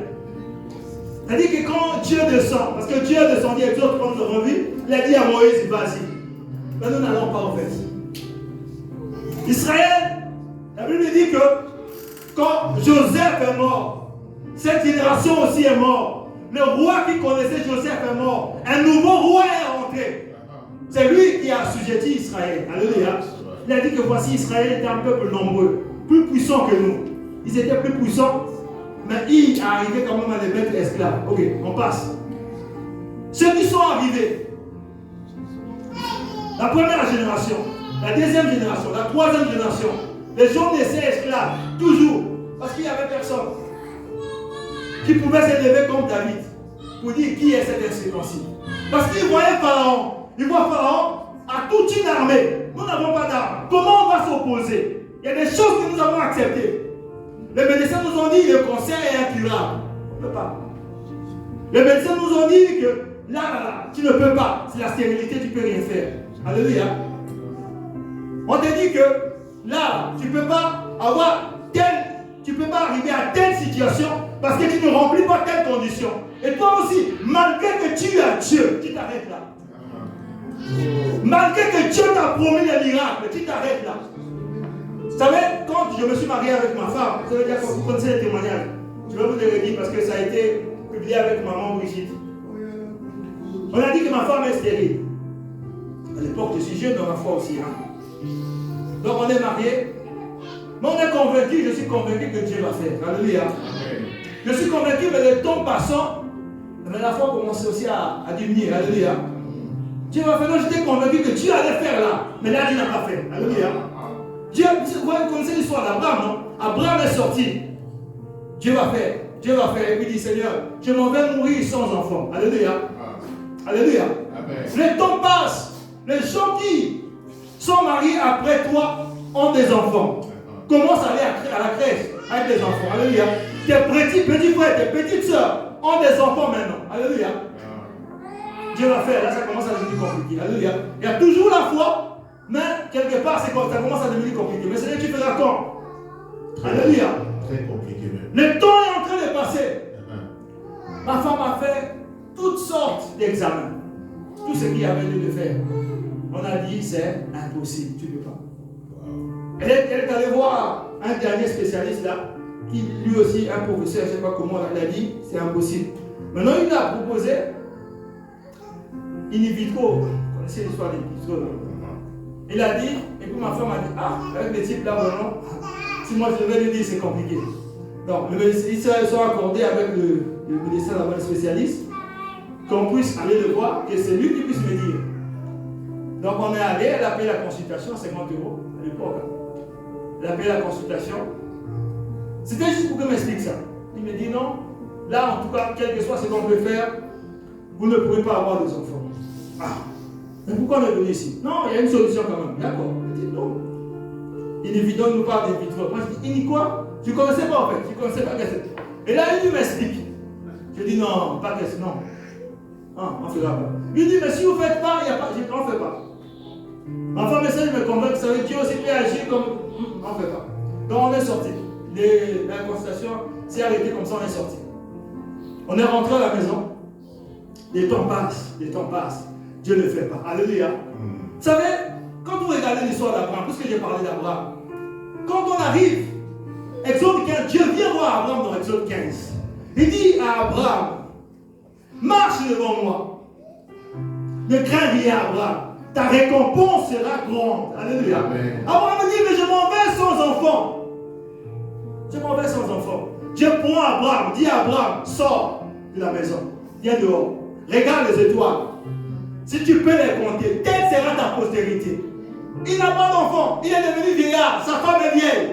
B: c'est-à-dire que quand Dieu descend, parce que Dieu est descendu avec d'autres quand nous avons vu, il a dit à Moïse, vas-y. Mais nous n'allons pas en fait. Israël, la Bible dit que quand Joseph est mort, cette génération aussi est morte. Le roi qui connaissait Joseph est mort. Un nouveau roi est rentré. C'est lui qui a assujetti Israël. Alléluia. Il a dit que voici Israël était un peuple nombreux, plus puissant que nous. Ils étaient plus puissants, mais il arrivait quand même à les mettre esclaves. Ok, on passe. Ceux qui sont arrivés, la première génération, la deuxième génération, la troisième génération, les gens naissaient esclaves, toujours, parce qu'il n'y avait personne qui pouvait s'élever comme David pour dire qui est cet incirconcis. Parce qu'il voyait Pharaon, il voit Pharaon à toute une armée. Nous n'avons pas d'armes. Comment on va s'opposer? Il y a des choses que nous avons acceptées. Les médecins nous ont dit que le cancer est incurable. On ne peut pas. Les médecins nous ont dit que là, tu ne peux pas. C'est la stérilité, tu ne peux rien faire. Alléluia. On te dit que là, tu ne peux pas avoir tu ne peux pas arriver à telle situation parce que tu ne remplis pas telle condition. Et toi aussi, malgré que tu as Dieu, tu t'arrêtes là. Malgré que Dieu t'a promis les miracles, tu t'arrêtes là. Vous savez, quand je me suis marié avec ma femme, ça veut dire que vous connaissez les témoignages. Je vais vous le redire parce que ça a été publié avec maman Brigitte. On a dit que ma femme est stérile. À l'époque, je suis jeune dans ma foi aussi. Hein. Donc on est mariés. Mais on est convaincu, je suis convaincu que Dieu va faire. Alléluia. Je suis convaincu, mais le temps passant, mais la foi commençait aussi à diminuer. Alléluia. Dieu va faire. Donc j'étais convaincu que Dieu allait faire là. Mais là, Dieu n'a pas fait. Alléluia. Dieu, vous connaissez l'histoire d'Abraham, non? Abraham est sorti. Dieu va faire. Dieu va faire. Et puis il dit, Seigneur, je m'en vais mourir sans enfant. Alléluia. Alléluia. Amen. Le temps passe. Les gens qui sont mariés après toi ont des enfants. Commencent à aller à la crèche avec des enfants. Alléluia. Tes petits frères, tes petites soeurs ont des enfants maintenant. Alléluia. Dieu va faire. Là, ça commence à devenir compliqué. Alléluia. Il y a toujours la foi, mais quelque part, ça commence à devenir compliqué. Mais c'est là que tu feras quand? Alléluia.
A: Très compliqué même.
B: Le temps est en train de passer. Ma femme a fait toutes sortes d'examens. Tout ce qu'il y avait lieu de faire. On a dit, c'est impossible. Tu ne peux pas. Elle est allée voir un dernier spécialiste là, qui lui aussi, un professeur, je ne sais pas comment, il a dit, c'est impossible. Maintenant, il a proposé in vitro. Vous connaissez l'histoire des pistreux. Il a dit, et puis ma femme a dit, ah, avec les types là, vraiment, si moi je devais lui dire, c'est compliqué. Donc, ils se sont accordés avec le médecin là-bas, le spécialiste, qu'on puisse aller le voir, que c'est lui qui puisse me dire. Donc, on est allé, elle a payé la consultation, 50 € à l'époque. Elle a payé la consultation. C'était juste pour qu'il m'explique ça. Il me dit non, là en tout cas, quel que soit ce qu'on peut faire, vous ne pourrez pas avoir des enfants. Ah, mais pourquoi on est venu ici? Non, il y a une solution quand même. D'accord. Il dit non. Il dit, donc nous parle des vitraux. Moi je dis, il dit quoi? Je ne connaissais pas en fait, je ne connaissais pas qu'est-ce que c'est. Et là il m'explique. Je dis non, pas qu'est-ce que non. Ah, on ne fera pas. Il dit, mais si vous ne faites pas, il n'y a pas, on ne fait pas. Enfin, mais ça, je me convainc que ça veut dire aussi peut agir comme on ne fait pas. Donc on est sorti. La constatation s'est arrêtée comme ça, on est sorti. On est rentré à la maison. Les temps passent, Dieu ne fait pas. Alléluia. Vous savez, quand vous regardez l'histoire d'Abraham, puisque j'ai parlé d'Abraham, quand on arrive, Exode 15, Dieu vient voir Abraham dans Exode 15. Il dit à Abraham, marche devant moi. Ne crains rien, Abraham. Ta récompense sera grande. Alléluia. Amen. Abraham me dit, mais je m'en vais sans enfant. Je m'en vais sans enfant. Dieu prend Abraham, dit à Abraham, sors de la maison. Viens dehors. Regarde les étoiles. Si tu peux les compter, quelle sera ta postérité? Il n'a pas d'enfant. Il est devenu vieillard. Sa femme est vieille.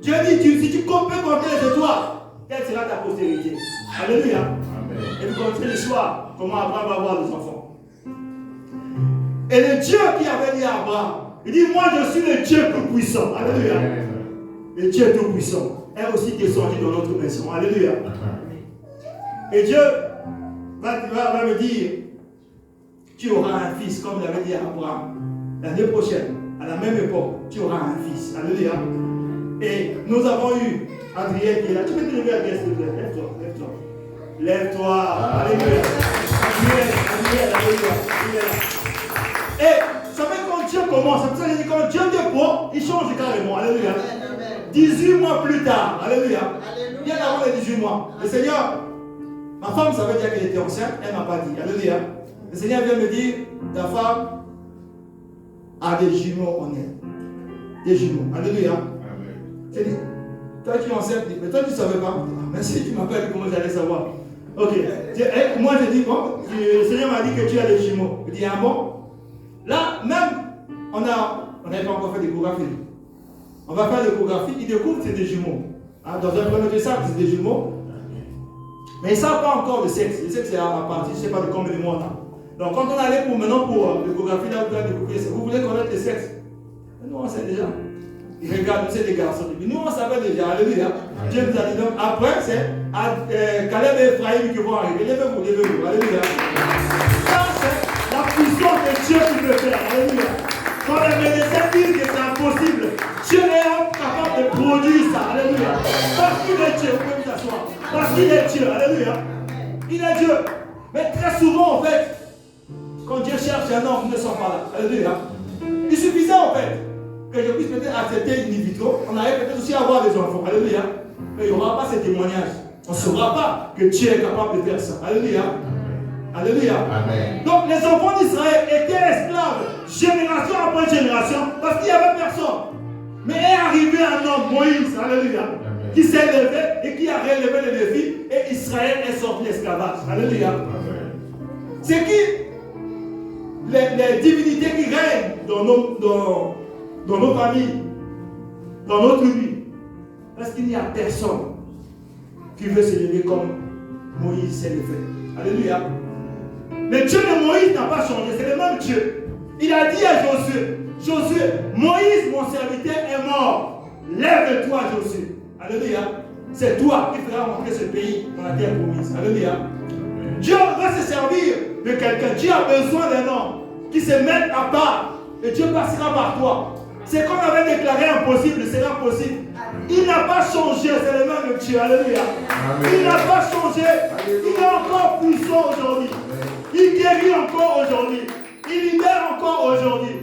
B: Dieu dit, si tu peux compter les étoiles, quelle sera ta postérité? Alléluia. Amen. Et vous connaissez l'histoire, comment Abraham va avoir des enfants. Et le Dieu qui avait dit à Abraham, il dit, moi je suis le Dieu tout-puissant. Alléluia. Amen. Le Dieu tout-puissant est aussi descendu dans notre maison. Alléluia. Et Dieu va me dire, tu auras un fils, comme il avait dit à Abraham. L'année prochaine, à la même époque, tu auras un fils. Alléluia. Et nous avons eu Adrien qui est là. Tu peux te lever, Adrien, s'il te plaît. Lève-toi, lève-toi. Lève-toi. Alléluia. Adrien, alléluia. Il est là. Et vous savez, quand Dieu commence, c'est pour ça que je dis, quand Dieu te prend, il change carrément. Alléluia. 18 mois plus tard, alléluia. Bien avant les 18 mois, le Seigneur, ma femme savait déjà qu'elle était enceinte, elle ne m'a pas dit. Alléluia. Le Seigneur vient me dire, ta femme a des jumeaux en elle. Des jumeaux. Alléluia. J'ai dit, toi tu es enceinte, mais toi tu ne savais pas. Merci, tu m'appelles, comment j'allais savoir. Ok. Moi j'ai dit, bon, le Seigneur m'a dit que tu as des jumeaux. Je dis, ah bon? Là, même, on n'avait pas encore fait d'échographie. On va faire l'échographie, ils découvrent que c'est des jumeaux. Hein, dans un premier temps, c'est des jumeaux. Mais ils ne savent pas encore le sexe. Le sexe, c'est à partir, je ne sais pas de combien de mois. Là. Donc, quand on allait pour l'échographie, là, vous voulez connaître le sexe? Nous, on sait déjà. Ils regardent, c'est des garçons. Nous, on savait déjà. Alléluia. Dieu nous a dit donc, après, c'est Caleb et Ephraïm qui vont arriver. Levez-vous, levez-vous. Alléluia. Ça, c'est la puissance de Dieu qui peut faire. Alléluia. Quand les médecins disent que c'est impossible, Dieu est capable de produire ça. Alléluia. Parce qu'il est Dieu, vous pouvez vous asseoir. Parce qu'il est Dieu. Alléluia. Il est Dieu. Mais très souvent, en fait, quand Dieu cherche un homme, ils ne sont pas là. Alléluia. Il suffisait, en fait, que je puisse peut-être accepter une vitro. On arrive peut-être aussi à avoir des enfants. Alléluia. Mais il n'y aura pas ce témoignage. On ne saura pas que Dieu est capable de faire ça. Alléluia. Alléluia. Amen. Donc les enfants d'Israël étaient esclaves, génération après génération, parce qu'il n'y avait personne. Mais est arrivé un homme, Moïse, alléluia, Amen, qui s'est levé et qui a relevé le défi, et Israël est sorti de l'esclavage. Alléluia. C'est qui les divinités qui règnent dans nos familles, dans notre vie, parce qu'il n'y a personne qui veut se lever comme Moïse s'est levé. Alléluia. Le Dieu de Moïse n'a pas changé, c'est le même Dieu. Il a dit à Josué, Josué, Moïse, mon serviteur, est mort. Lève-toi, Josué. Alléluia. C'est toi qui feras rentrer ce pays dans la terre promise. Alléluia. Dieu va se servir de quelqu'un. Dieu a besoin d'un homme qui se mette à part. Et Dieu passera par toi. C'est comme on avait déclaré impossible, c'est possible. Il n'a pas changé, c'est le même Dieu. Alléluia. Amen. Il n'a pas changé. Il est encore puissant aujourd'hui. Il guérit encore aujourd'hui. Il libère encore aujourd'hui.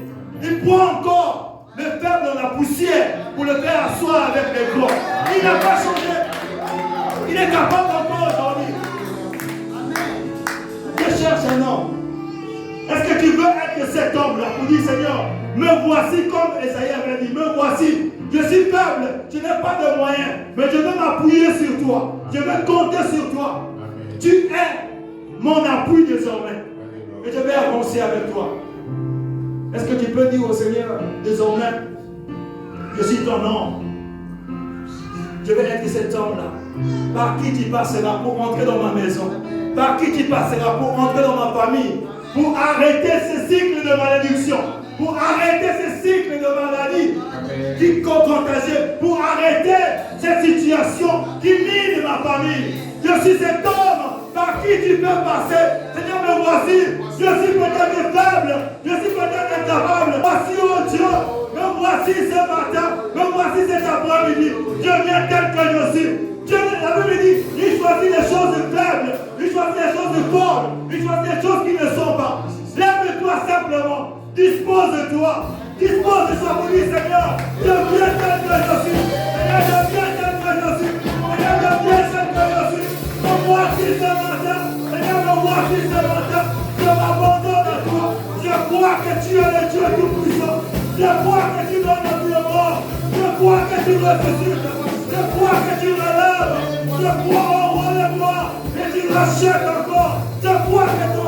B: Il prend encore le faire dans la poussière pour le faire asseoir avec les corps. Il n'a pas changé. Il est capable encore aujourd'hui. Je cherche un homme. Est-ce que tu veux être être cet homme-là pour dire, Seigneur, me voici comme Esaïe avait dit, me voici. Je suis faible, je n'ai pas de moyens, mais je veux m'appuyer sur toi. Je veux compter sur toi.
A: Amen.
B: Tu es mon appui désormais. Et je vais avancer avec toi. Est-ce que tu peux dire au Seigneur, désormais, je suis ton homme. Je vais être cet homme-là. Par qui tu passeras pour entrer dans ma maison. Par qui tu passeras pour entrer dans ma famille. Pour arrêter ce cycle de malédiction. Pour arrêter ce cycle de maladie qui contagieux. Pour arrêter cette situation qui mine ma famille. Je suis cet homme par qui tu peux passer. Seigneur, me voici. Je suis peut-être faible. Je suis peut-être incapable. Voici, oh Dieu. Me voici ce matin. Me voici cet après-midi. Je viens tel que je suis. Dieu, la Bible dit, il choisit les choses faibles. Il choisit les choses folles. Il choisit les choses qui ne sont pas. Lève-toi simplement. Dispose-toi. Dispose de toi pour dire, Seigneur, je viens tel que je suis. Seigneur, je viens tel que je suis. Seigneur, je viens tel que je suis. Me voici ce matin. Seigneur, me voici ce matin. Je m'abandonne à toi. Je crois que tu es le Dieu tout-puissant. Je crois que tu donnes la vie mort. Je crois que tu ressuscites. Je crois que tu relèves. Je crois, oh, relève-moi. Et tu rachètes encore. Je crois que tu